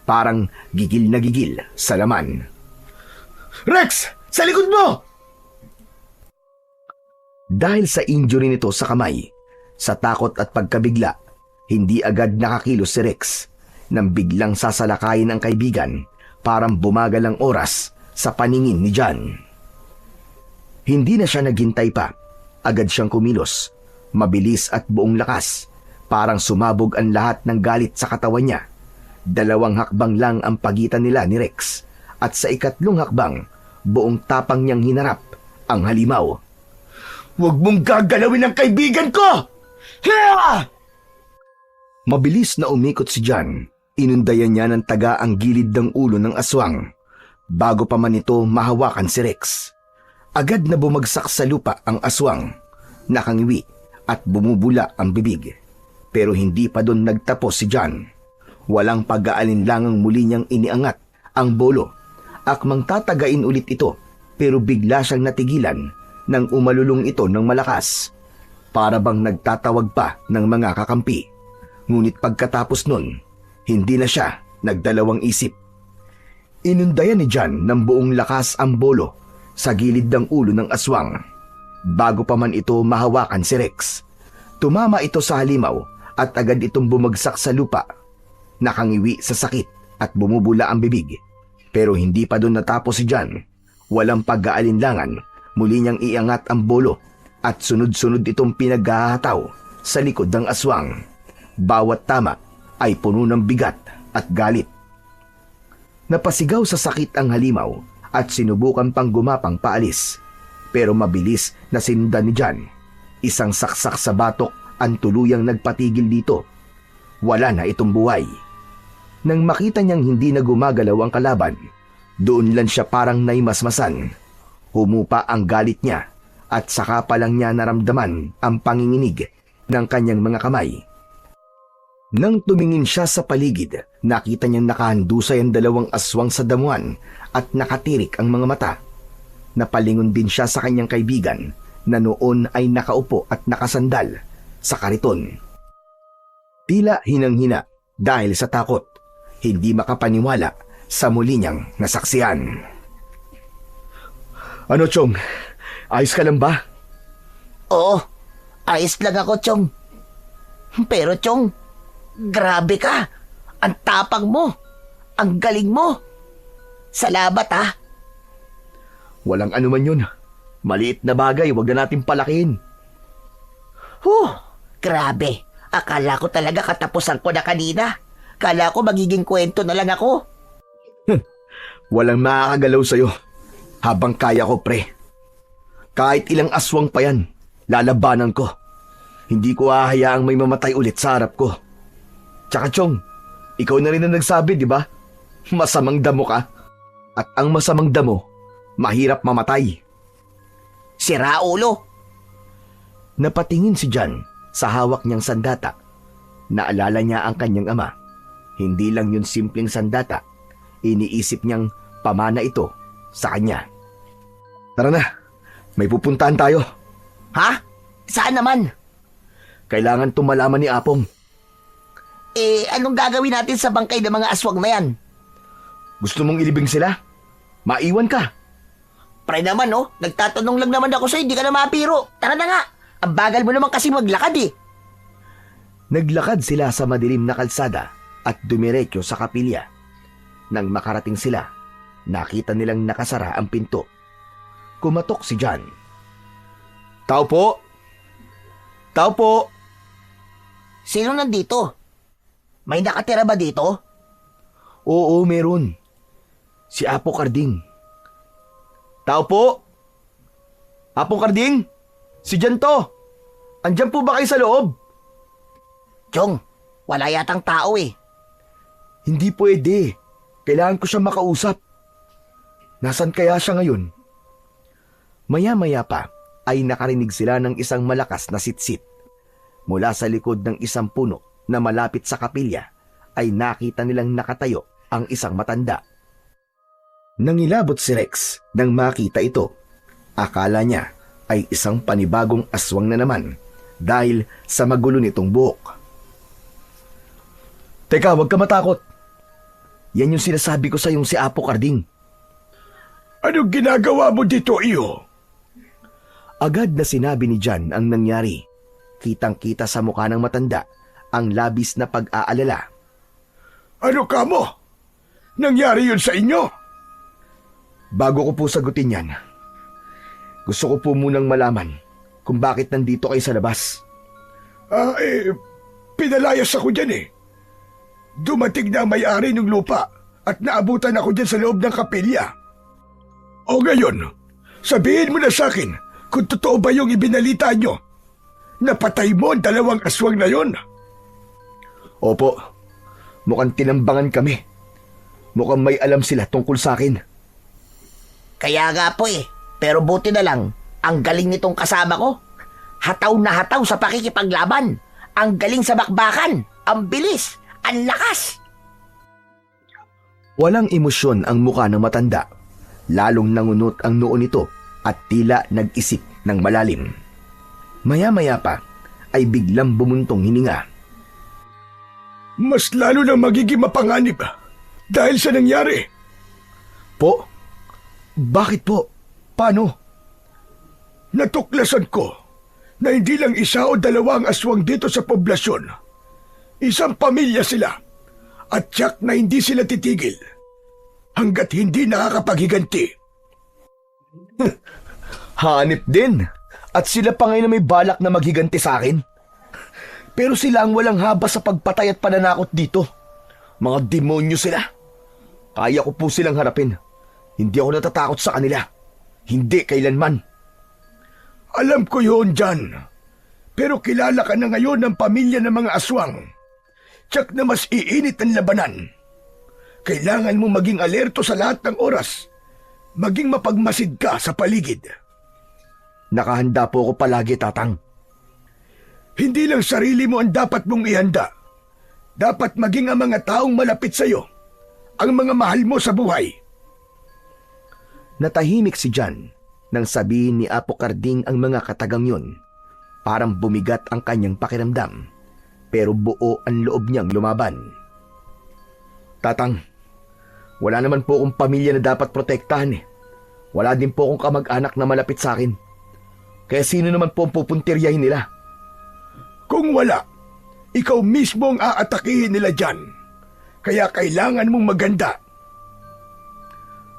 parang gigil na gigil sa laman. Rex! Sa likod mo! Dahil sa injury nito sa kamay, sa takot at pagkabigla, hindi agad nakakilos si Rex. Nang biglang sasalakayin ang kaibigan, parang bumagal ang oras sa paningin ni Jan. Hindi na siya naghintay pa. Agad siyang kumilos. Mabilis at buong lakas, parang sumabog ang lahat ng galit sa katawan niya. 2 hakbang lang ang pagitan nila ni Rex, at sa 3 hakbang, buong tapang niyang hinarap ang halimaw. Huwag mong gagalawin ang kaibigan ko! Hiya! Mabilis na umikot si Jan. Inundayan niya ng taga ang gilid ng ulo ng aswang. Bago pa man ito mahawakan si Rex, agad na bumagsak sa lupa ang aswang. Nakangiwi at bumubula ang bibig. Pero hindi pa doon nagtapos si Jan. Walang pag-aalinlangang muli niyang iniangat ang bolo. Akmang tatagain ulit ito, pero bigla siyang natigilan nang umalulong ito ng malakas. Para bang nagtatawag pa ng mga kakampi. Ngunit pagkatapos nun, hindi na siya nagdalawang isip. Inundayan ni Jan ng buong lakas ang bolo sa gilid ng ulo ng aswang. Bago pa man ito mahawakan si Rex, tumama ito sa halimaw at agad itong bumagsak sa lupa. Nakangiwi sa sakit at bumubula ang bibig. Pero hindi pa doon natapos si John. Walang pag-aalinlangan, muli niyang iangat ang bolo at sunod-sunod itong pinaghahataw sa likod ng aswang. Bawat tama ay puno ng bigat at galit. Napasigaw sa sakit ang halimaw at sinubukan pang gumapang paalis. Pero mabilis na sinundan ni John. Isang saksak sa batok ang tuluyang nagpatigil dito. Wala na itong buhay. Nang makita niyang hindi na gumagalaw ang kalaban, doon lang siya parang naimasmasan. Humupa ang galit niya at saka pa lang niya naramdaman ang panginginig ng kanyang mga kamay. Nang tumingin siya sa paligid, nakita niyang nakahandusay ang dalawang aswang sa damuhan at nakatirik ang mga mata. Napalingon din siya sa kanyang kaibigan na noon ay nakaupo at nakasandal sa kariton. Tila hinang-hina dahil sa takot, hindi makapaniwala sa muli niyang nasaksihan. Ano, Chong? Ayos ka lang ba? Oo, ayos lang ako, Chong. Pero, Chong, grabe ka. Ang tapang mo. Ang galing mo. Salamat, ha. Walang anuman yun. Maliit na bagay, wag na natin palakihin. Grabe. Akala ko talaga katapusan ko na kanina. Akala ko magiging kwento na lang ako. Walang makakagalaw sa'yo. Habang kaya ko, pre. Kahit ilang aswang pa yan, lalabanan ko. Hindi ko hahayaang may mamatay ulit sa harap ko. Tsaka, Chong, ikaw na rin ang nagsabi, di ba? Masamang damo ka. At ang masamang damo, mahirap mamatay. Sira ulo. Napatingin si John sa hawak niyang sandata. Naalala niya ang kanyang ama. Hindi lang yun simpleng sandata. Iniisip niyang pamana ito sa kanya. Tara na, may pupuntahan tayo. Ha? Saan naman? Kailangan tumalaman ni Apong. Anong gagawin natin sa bangkay ng mga aswang na yan? Gusto mong ilibing sila? Maiwan ka. Pre naman, no? Nagtatanong lang naman ako sa'yo, hindi ka na mapiro. Tara na nga. Ang bagal mo naman kasi maglakad, eh. Naglakad sila sa madilim na kalsada at dumiretso sa kapilya. Nang makarating sila, nakita nilang nakasara ang pinto. Kumatok si John. Tao po! Tao po! Sino nandito? May nakatira ba dito? Oo, meron. Si Apo Karding. Tao po! Apo Karding! Si John to! Andyan po ba kayo sa loob? Chong, wala yatang tao eh. Hindi pwede. Kailangan ko siya makausap. Nasaan kaya siya ngayon? Maya-maya pa ay nakarinig sila ng isang malakas na sitsit. Mula sa likod ng isang puno na malapit sa kapilya ay nakita nilang nakatayo ang isang matanda. Nangilabot si Rex nang makita ito. Akala niya ay isang panibagong aswang na naman dahil sa magulo nitong buhok. Teka, huwag ka matakot. Yan yung sinasabi ko sa yung si Apo Karding. Anong ginagawa mo dito, iyo? Agad na sinabi ni John ang nangyari. Kitang-kita sa mukha ng matanda ang labis na pag-aalala. Ano ka mo? Nangyari yun sa inyo? Bago ko po sagutin yan, gusto ko po munang malaman kung bakit nandito kayo sa labas. Pinalayas ako dyan eh. Dumating na ang may-ari ng lupa at naabutan ako dyan sa loob ng kapilya. O ngayon, sabihin mo na sa akin kung totoo ba yung ibinalita nyo. Napatay mo ang dalawang aswang na yon. Opo, mukhang tinambangan kami. Mukhang may alam sila tungkol sa akin. Kaya nga po eh. Pero buti na lang, ang galing nitong kasama ko. Hataw na hataw sa pakikipaglaban. Ang galing sa bakbakan. Ang bilis. Ang lakas. Walang emosyon ang mukha ng matanda. Lalong nangunot ang noo nito at tila nag-isip ng malalim. Maya-maya pa ay biglang bumuntong hininga. Mas lalo na magiging mapanganib dahil sa nangyari. Po? Bakit po? Paano? Natuklasan ko na hindi lang isa o dalawang aswang dito sa poblasyon. Isang pamilya sila at tiyak na hindi sila titigil. hanggat hindi nakakapaghiganti. Hanip din. At sila pa ngayon na may balak na maghiganti sa akin. Pero sila ang walang habas sa pagpatay at pananakot dito. Mga demonyo sila. Kaya ko po silang harapin. Hindi ako natatakot sa kanila. Hindi kailanman. Alam ko yun, John. Pero kilala ka na ngayon ng pamilya ng mga aswang. Tiyak na mas iinit ang labanan. Kailangan mo maging alerto sa lahat ng oras. Maging mapagmasid ka sa paligid. Nakahanda po ako palagi, Tatang. Hindi lang sarili mo ang dapat mong ihanda. Dapat maging ang mga taong malapit sa iyo, ang mga mahal mo sa buhay. Natahimik si John nang sabihin ni Apo Carding ang mga katagang yun. Parang bumigat ang kanyang pakiramdam, pero buo ang loob niyang lumaban. Tatang, wala naman po akong pamilya na dapat protektahan eh. Wala din po akong kamag-anak na malapit sa akin. Kaya sino naman po ang pupuntiryahin nila? Kung wala, ikaw mismo ang aatakihin nila dyan. Kaya kailangan mong maganda.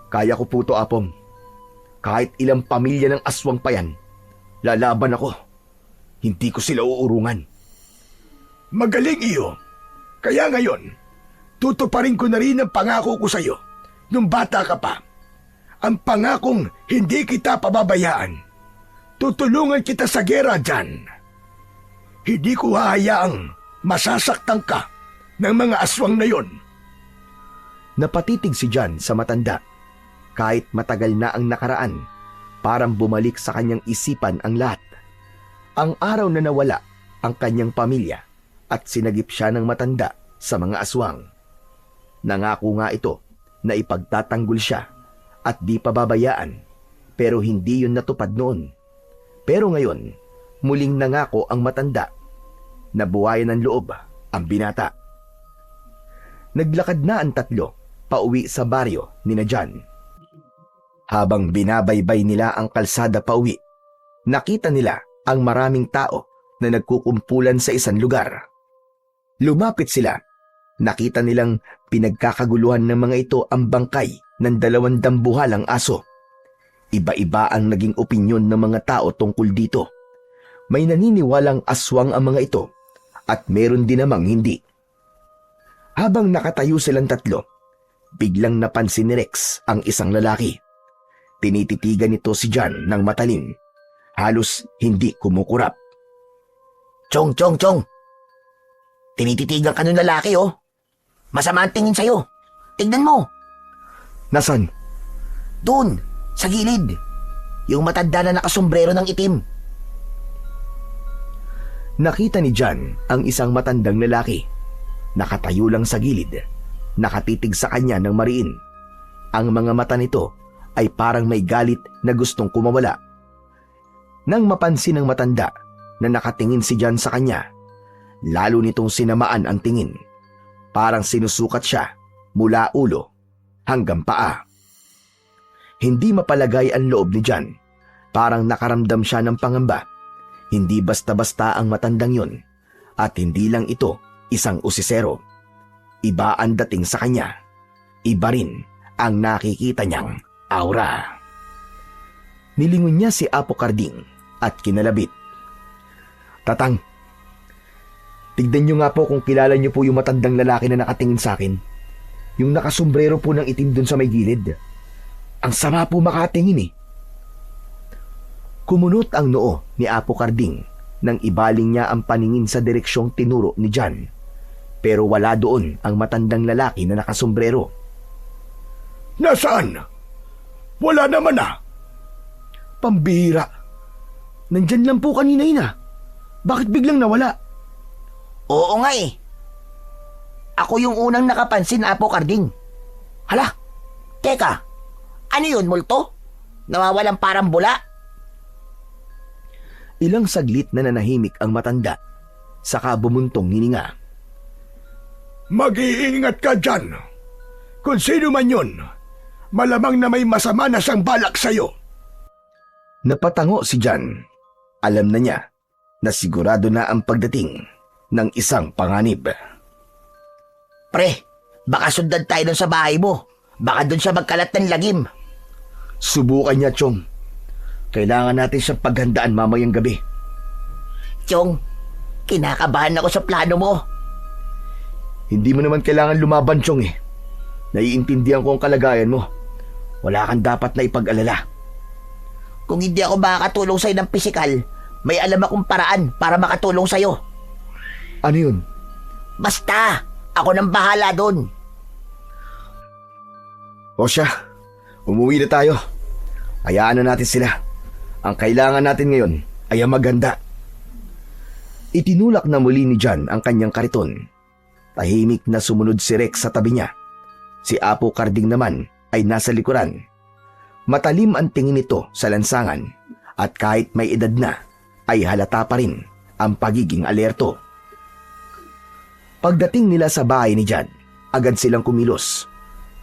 Kaya ko po to, Apong. Kahit ilang pamilya ng aswang pa yan, lalaban ako. Hindi ko sila uurungan. Magaling iyo. Kaya ngayon, tutuparin ko na rin ang pangako ko sa iyo nung bata ka pa. Ang pangakong hindi kita pababayaan. Tutulungan kita sa gera dyan. Hindi ko hahayaang masasaktan ka ng mga aswang na yon. Napatitig si John sa matanda. Kahit matagal na ang nakaraan, parang bumalik sa kanyang isipan ang lahat. Ang araw na nawala ang kanyang pamilya at sinagip siya ng matanda sa mga aswang. Nangako nga ito na ipagtatanggol siya at di pababayaan, pero hindi yun natupad noon. Pero ngayon, muling nangako ang matanda. Nabuhayan ng loob ang binata. Naglakad na ang tatlo pauwi sa baryo ni na John. Habang binabaybay nila ang kalsada pauwi, nakita nila ang maraming tao na nagkukumpulan sa isang lugar. Lumapit sila. Nakita nilang pinagkakaguluhan ng mga ito ang bangkay ng 2 dambuhalang aso. Iba-iba ang naging opinyon ng mga tao tungkol dito. May naniniwalang aswang ang mga ito at meron din namang hindi. Habang nakatayo silang tatlo, biglang napansin ni Rex ang isang lalaki. Tinititigan nito si John ng matalim. Halos hindi kumukurap. Chong! Tinititigan ka ng lalaki, oh. Masama ang tingin sa'yo. Tignan mo. Nasaan? Doon, sa gilid. Yung matanda na nakasombrero ng itim. Nakita ni John ang isang matandang lalaki. Nakatayo lang sa gilid. Nakatitig sa kanya ng mariin. Ang mga mata nito ay parang may galit na gustong kumawala. Nang mapansin ng matanda na nakatingin si John sa kanya, lalo nitong sinamaan ang tingin. Parang sinusukat siya mula ulo hanggang paa. Hindi mapalagay ang loob ni John. Parang nakaramdam siya ng pangamba. Hindi basta-basta ang matandang yun. At hindi lang ito isang usisero. Iba ang dating sa kanya. Iba rin ang nakikita niyang aura. Nilingon niya si Apo Carding at kinalabit. Tatang, tignan niyo nga po kung kilala niyo po yung matandang lalaki na nakatingin sa akin. Yung nakasombrero po ng itim dun sa may gilid. Ang sama po makatingin eh. Kumunot ang noo ni Apo Carding nang ibaling niya ang paningin sa direksyong tinuro ni John. Pero wala doon ang matandang lalaki na nakasombrero. Nasaan? Wala naman ah. Pambihira. Nandyan lang po kanina yun ah. Bakit biglang nawala? Oo nga eh. Ako yung unang nakapansin, Apo Carding. Hala, teka, ano yun, multo? Nawawalang parang bula? Ilang saglit na nanahimik ang matanda, saka bumuntong hininga. Mag-iingat ka dyan. Kung sino man yun, malamang na may masama na siyang balak sa'yo. Napatango si John. Alam na niya na sigurado na ang pagdating ng isang panganib. Pre, baka sundan tayo dun sa bahay mo. Baka doon siya magkalat ng lagim. Subukan niya, Chong. Kailangan natin siyang paghandaan mamayang gabi. Chong, kinakabahan ako sa plano mo. Hindi mo naman kailangan lumaban, Chong eh. Naiintindihan ko ang kalagayan mo. Wala kang dapat na ipag-alala. Kung hindi ako makakatulong sa'yo ng pisikal, may alam akong paraan para makatulong sa'yo. Ano yun? Basta, ako nang bahala doon. O siya, umuwi na tayo. Hayaan na natin sila. Ang kailangan natin ngayon ay ang maganda. Itinulak na muli ni John ang kanyang kariton. Tahimik na sumunod si Rex sa tabi niya. Si Apo Karding naman ay nasa likuran. Matalim ang tingin nito sa lansangan at kahit may edad na, ay halata pa rin ang pagiging alerto. Pagdating nila sa bahay ni John, agad silang kumilos.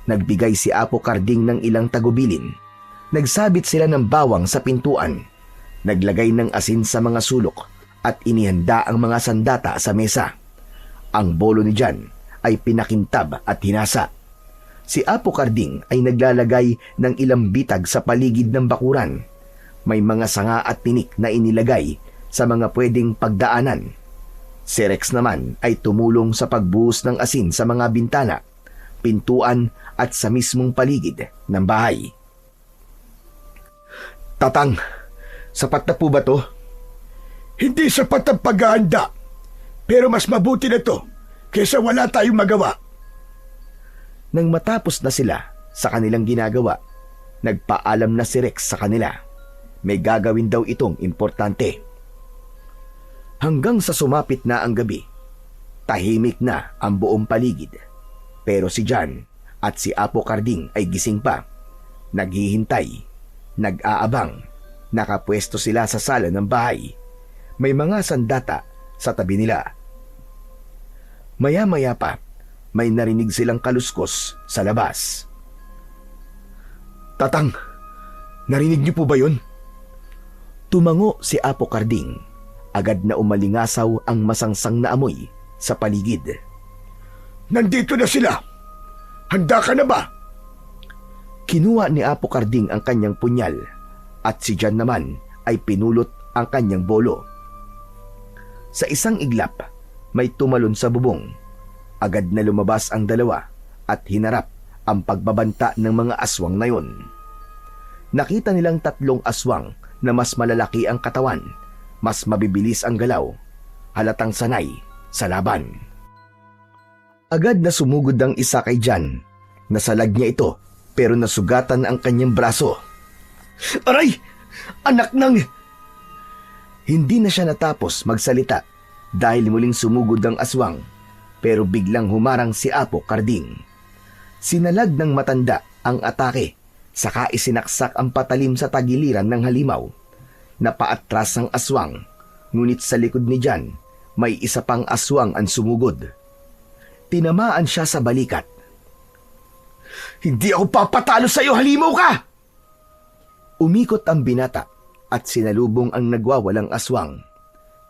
Nagbigay si Apo Karding ng ilang tagubilin. Nagsabit sila ng bawang sa pintuan. Naglagay ng asin sa mga sulok at inihanda ang mga sandata sa mesa. Ang bolo ni John ay pinakintab at hinasa. Si Apo Karding ay naglalagay ng ilang bitag sa paligid ng bakuran. May mga sanga at tinik na inilagay sa mga pwedeng pagdaanan. Si Rex naman ay tumulong sa pagbuhos ng asin sa mga bintana, pintuan at sa mismong paligid ng bahay. Tatang, sapat na po ba to? Hindi sapat ang paghahanda. Pero mas mabuti na to kaysa wala tayong magawa. Nang matapos na sila sa kanilang ginagawa, nagpaalam na si Rex sa kanila. May gagawin daw itong importante. Hanggang sa sumapit na ang gabi, tahimik na ang buong paligid. Pero si John at si Apo Karding ay gising pa. Naghihintay, nag-aabang, nakapwesto sila sa sala ng bahay. May mga sandata sa tabi nila. Maya-maya pa, may narinig silang kaluskos sa labas. Tatang, narinig niyo po ba yun? Tumango si Apo Karding. Agad na umalingasaw ang masangsang na amoy sa paligid. Nandito na sila. Handa ka na ba? Kinuha ni Apo Karding ang kanyang punyal at si John naman ay pinulot ang kanyang bolo. Sa isang iglap, may tumalon sa bubong. Agad na lumabas ang dalawa at hinarap ang pagbabanta ng mga aswang na yun. Nakita nilang 3 aswang na mas malalaki ang katawan, mas mabibilis ang galaw, halatang sanay sa laban. Agad na sumugod ang isa kay John. Nasalag niya ito pero nasugatan ang kanyang braso. Aray! Anak ng... Hindi na siya natapos magsalita dahil muling sumugod ang aswang. Pero biglang humarang si Apo Karding. Sinalag ng matanda ang atake, saka isinaksak ang patalim sa tagiliran ng halimaw. Napaatras ang aswang, ngunit sa likod ni John, may isa pang aswang ang sumugod. Tinamaan siya sa balikat. Hindi ako papatalo sa iyo, halimaw ka! Umikot ang binata at sinalubong ang nagwawalang aswang.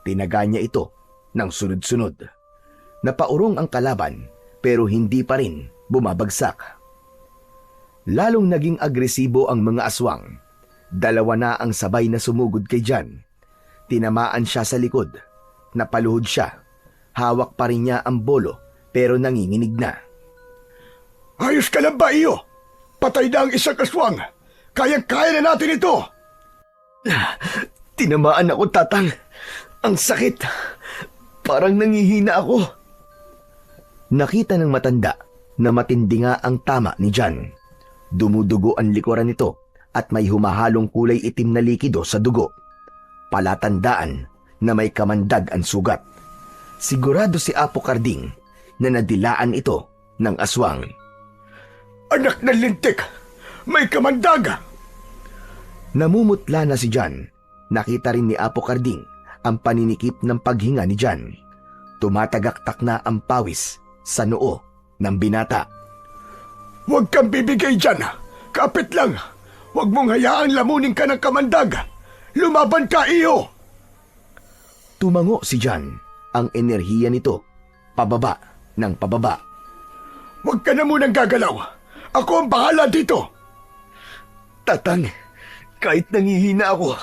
Tinaga niya ito ng sunod-sunod. Napaurong ang kalaban pero hindi pa rin bumabagsak. Lalong naging agresibo ang mga aswang. 2 na ang sabay na sumugod kay John. Tinamaan siya sa likod. Napaluhod siya. Hawak pa rin niya ang bolo pero nanginginig na. Ayos ka lang ba, iyo? Patay na ang isang aswang. Kayang-kaya na natin ito. Tinamaan ako, tatang. Ang sakit. Parang nangihina ako. Nakita ng matanda na matindi nga ang tama ni John. Dumudugo ang likuran nito at may humahalong kulay itim na likido sa dugo. Palatandaan na may kamandag ang sugat. Sigurado si Apo Karding na nadilaan ito ng aswang. Anak ng lintik! May kamandag! Namumutla na si John. Nakita rin ni Apo Karding ang paninikip ng paghinga ni John. Tumatagaktak na ang pawis sa noo ng binata. Huwag kang bibigay dyan. Kapit lang. Huwag mong hayaang lamunin ka ng kamandag. Lumaban ka, iyo! Tumango si John. Ang enerhiya nito, pababa ng pababa. Huwag ka na munang gagalaw. Ako ang bahala dito. Tatang, kahit nangihina ako,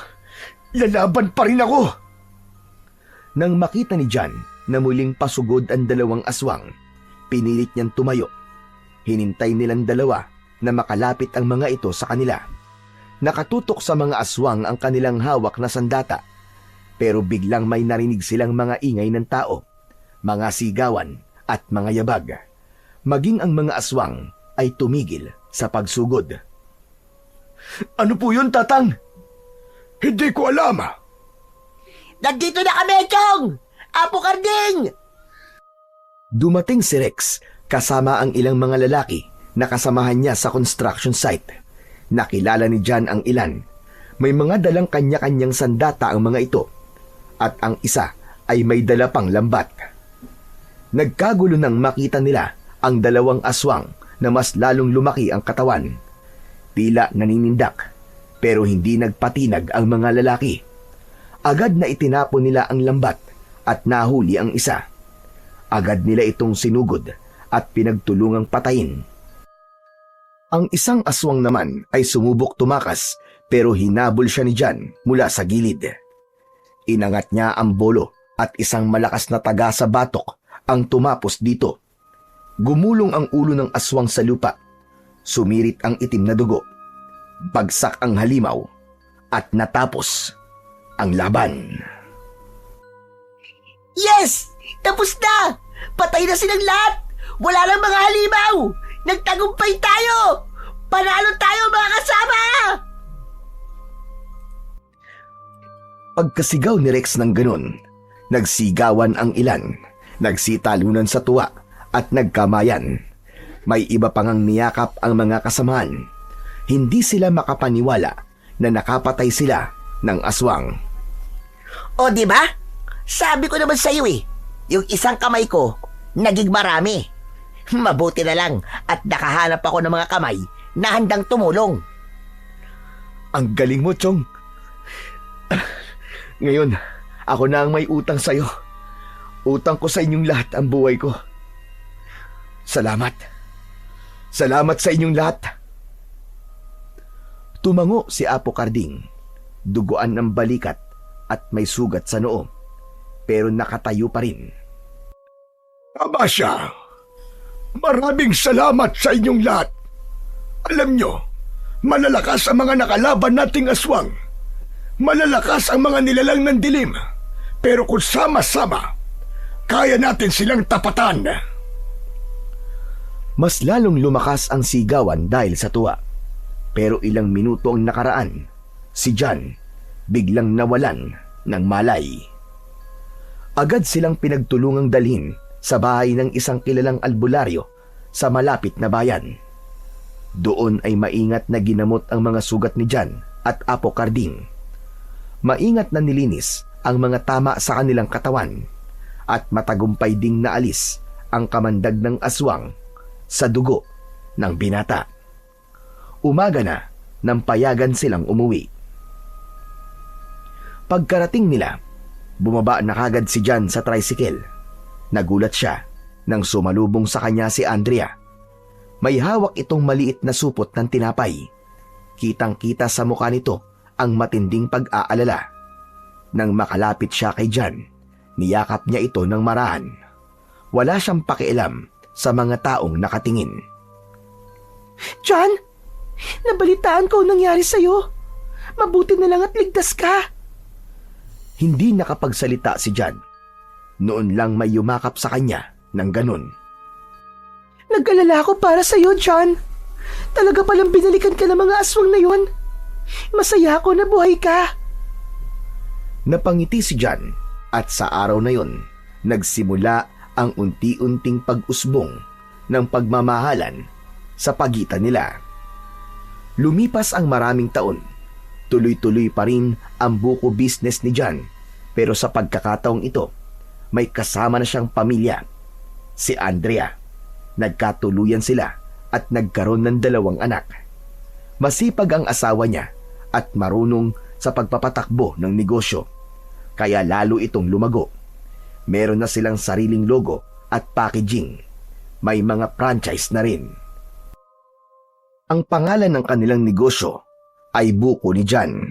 lalaban pa rin ako. Nang makita ni John na muling pasugod ang dalawang aswang, pinilit niyang tumayo. Hinintay nilang dalawa na makalapit ang mga ito sa kanila. Nakatutok sa mga aswang ang kanilang hawak na sandata, pero biglang may narinig silang mga ingay ng tao, mga sigawan at mga yabag. Maging ang mga aswang ay tumigil sa pagsugod. Ano po yun, Tatang? Hindi ko alam. Nandito na kami, Chong! Apo Karding! Dumating si Rex kasama ang ilang mga lalaki na kasamahan niya sa construction site. Nakilala ni John ang ilan. May mga dalang kanya-kanyang sandata ang mga ito, at ang isa ay may dala pang lambat. Nagkagulo nang makita nila ang dalawang aswang na mas lalong lumaki ang katawan. Tila naninindak, pero hindi nagpatinag ang mga lalaki. Agad na itinapon nila ang lambat at nahuli ang isa. Agad nila itong sinugod at pinagtulungang patayin. Ang isang aswang naman ay sumubok tumakas, pero hinabol siya ni John mula sa gilid. Inangat niya ang bolo at isang malakas na taga sa batok ang tumapos dito. Gumulong ang ulo ng aswang sa lupa. Sumirit ang itim na dugo. Bagsak ang halimaw at natapos ang laban. Yes! Tapos na! Patay na silang lahat! Wala lang mga halimaw! Nagtagumpay tayo! Panalo tayo, mga kasama! Pagkasigaw ni Rex ng ganun, nagsigawan ang ilan, nagsitalunan sa tuwa at nagkamayan. May iba pang ang niyakap ang mga kasamahan. Hindi sila makapaniwala na nakapatay sila ng aswang. O, di ba? Sabi ko naman sa iyo yung isang kamay ko, naging marami. Mabuti na lang at nakahanap ako ng mga kamay na handang tumulong. Ang galing mo, Chong. Ngayon, ako na ang may utang sa'yo. Utang ko sa inyong lahat ang buhay ko. Salamat. Salamat sa inyong lahat. Tumango si Apo Karding. Duguan ng balikat at may sugat sa noo, pero nakatayo pa rin. Tama siya. Maraming salamat sa inyong lahat. Alam nyo, malalakas ang mga nakalaban nating aswang. Malalakas ang mga nilalang ng dilim. Pero kung sama-sama, kaya natin silang tapatan. Mas lalong lumakas ang sigawan dahil sa tuwa. Pero ilang minuto ang nakaraan, si John biglang nawalan ng malay. Agad silang pinagtulungang dalhin sa bahay ng isang kilalang albularyo sa malapit na bayan. Doon ay maingat na ginamot ang mga sugat ni John at Apo Karding. Maingat na nilinis ang mga tama sa kanilang katawan at matagumpay ding naalis ang kamandag ng aswang sa dugo ng binata. Umaga na nang payagan silang umuwi. Pagkarating nila, bumaba na kagad si John sa tricycle. Nagulat siya nang sumalubong sa kanya si Andrea. May hawak itong maliit na supot ng tinapay. Kitang-kita sa mukha nito ang matinding pag-aalala. Nang makalapit siya kay John, niyakap niya ito ng marahan. Wala siyang pakialam sa mga taong nakatingin. John, nabalitaan ko ang nangyari sa'yo. Mabuti na lang at ligtas ka. Hindi nakapagsalita si John. Noon lang may yumakap sa kanya ng ganun. Nag-alala ako para sa'yo, John. Talaga palang binalikan ka ng mga aswang na yon. Masaya ako na buhay ka. Napangiti si John at sa araw na yon, nagsimula ang unti-unting pag-usbong ng pagmamahalan sa pagitan nila. Lumipas ang maraming taon. Tuloy-tuloy pa rin ang buko business ni John, pero sa pagkakataong ito, may kasama na siyang pamilya, si Andrea. Nagkatuluyan sila at nagkaroon ng 2 anak. Masipag ang asawa niya at marunong sa pagpapatakbo ng negosyo, kaya lalo itong lumago. Meron na silang sariling logo at packaging. May mga franchise na rin. Ang pangalan ng kanilang negosyo ay Buko ni Jan,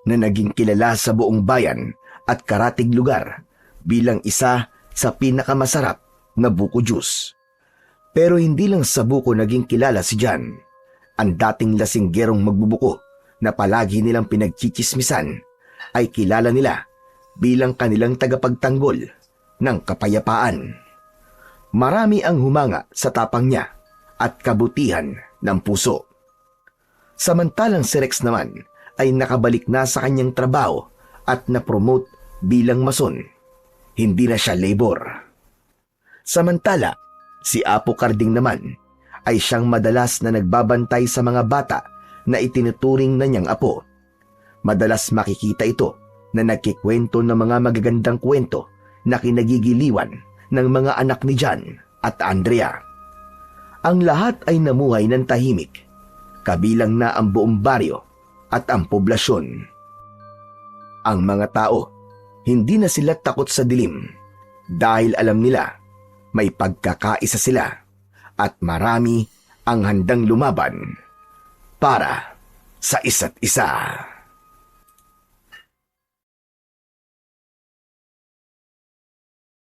na naging kilala sa buong bayan at karatig lugar bilang isa sa pinakamasarap na buko juice. Pero hindi lang sa buko naging kilala si Jan. Ang dating lasinggerong magbubuko na palagi nilang pinagchichismisan ay kilala nila bilang kanilang tagapagtanggol ng kapayapaan. Marami ang humanga sa tapang niya at kabutihan ng puso. Samantalang si Rex naman ay nakabalik na sa kanyang trabaho at na-promote bilang mason. Hindi na siya labor. Samantala, si Apo Karding naman ay siyang madalas na nagbabantay sa mga bata na itinuturing na niyang apo. Madalas makikita ito na nagkikwento ng mga magagandang kwento na kinagigiliwan ng mga anak ni Jan at Andrea. Ang lahat ay namuhay ng tahimik, kabilang na ang buong baryo at ang poblasyon. Ang mga tao, hindi na sila takot sa dilim dahil alam nila may pagkakaisa sila at marami ang handang lumaban para sa isa't isa.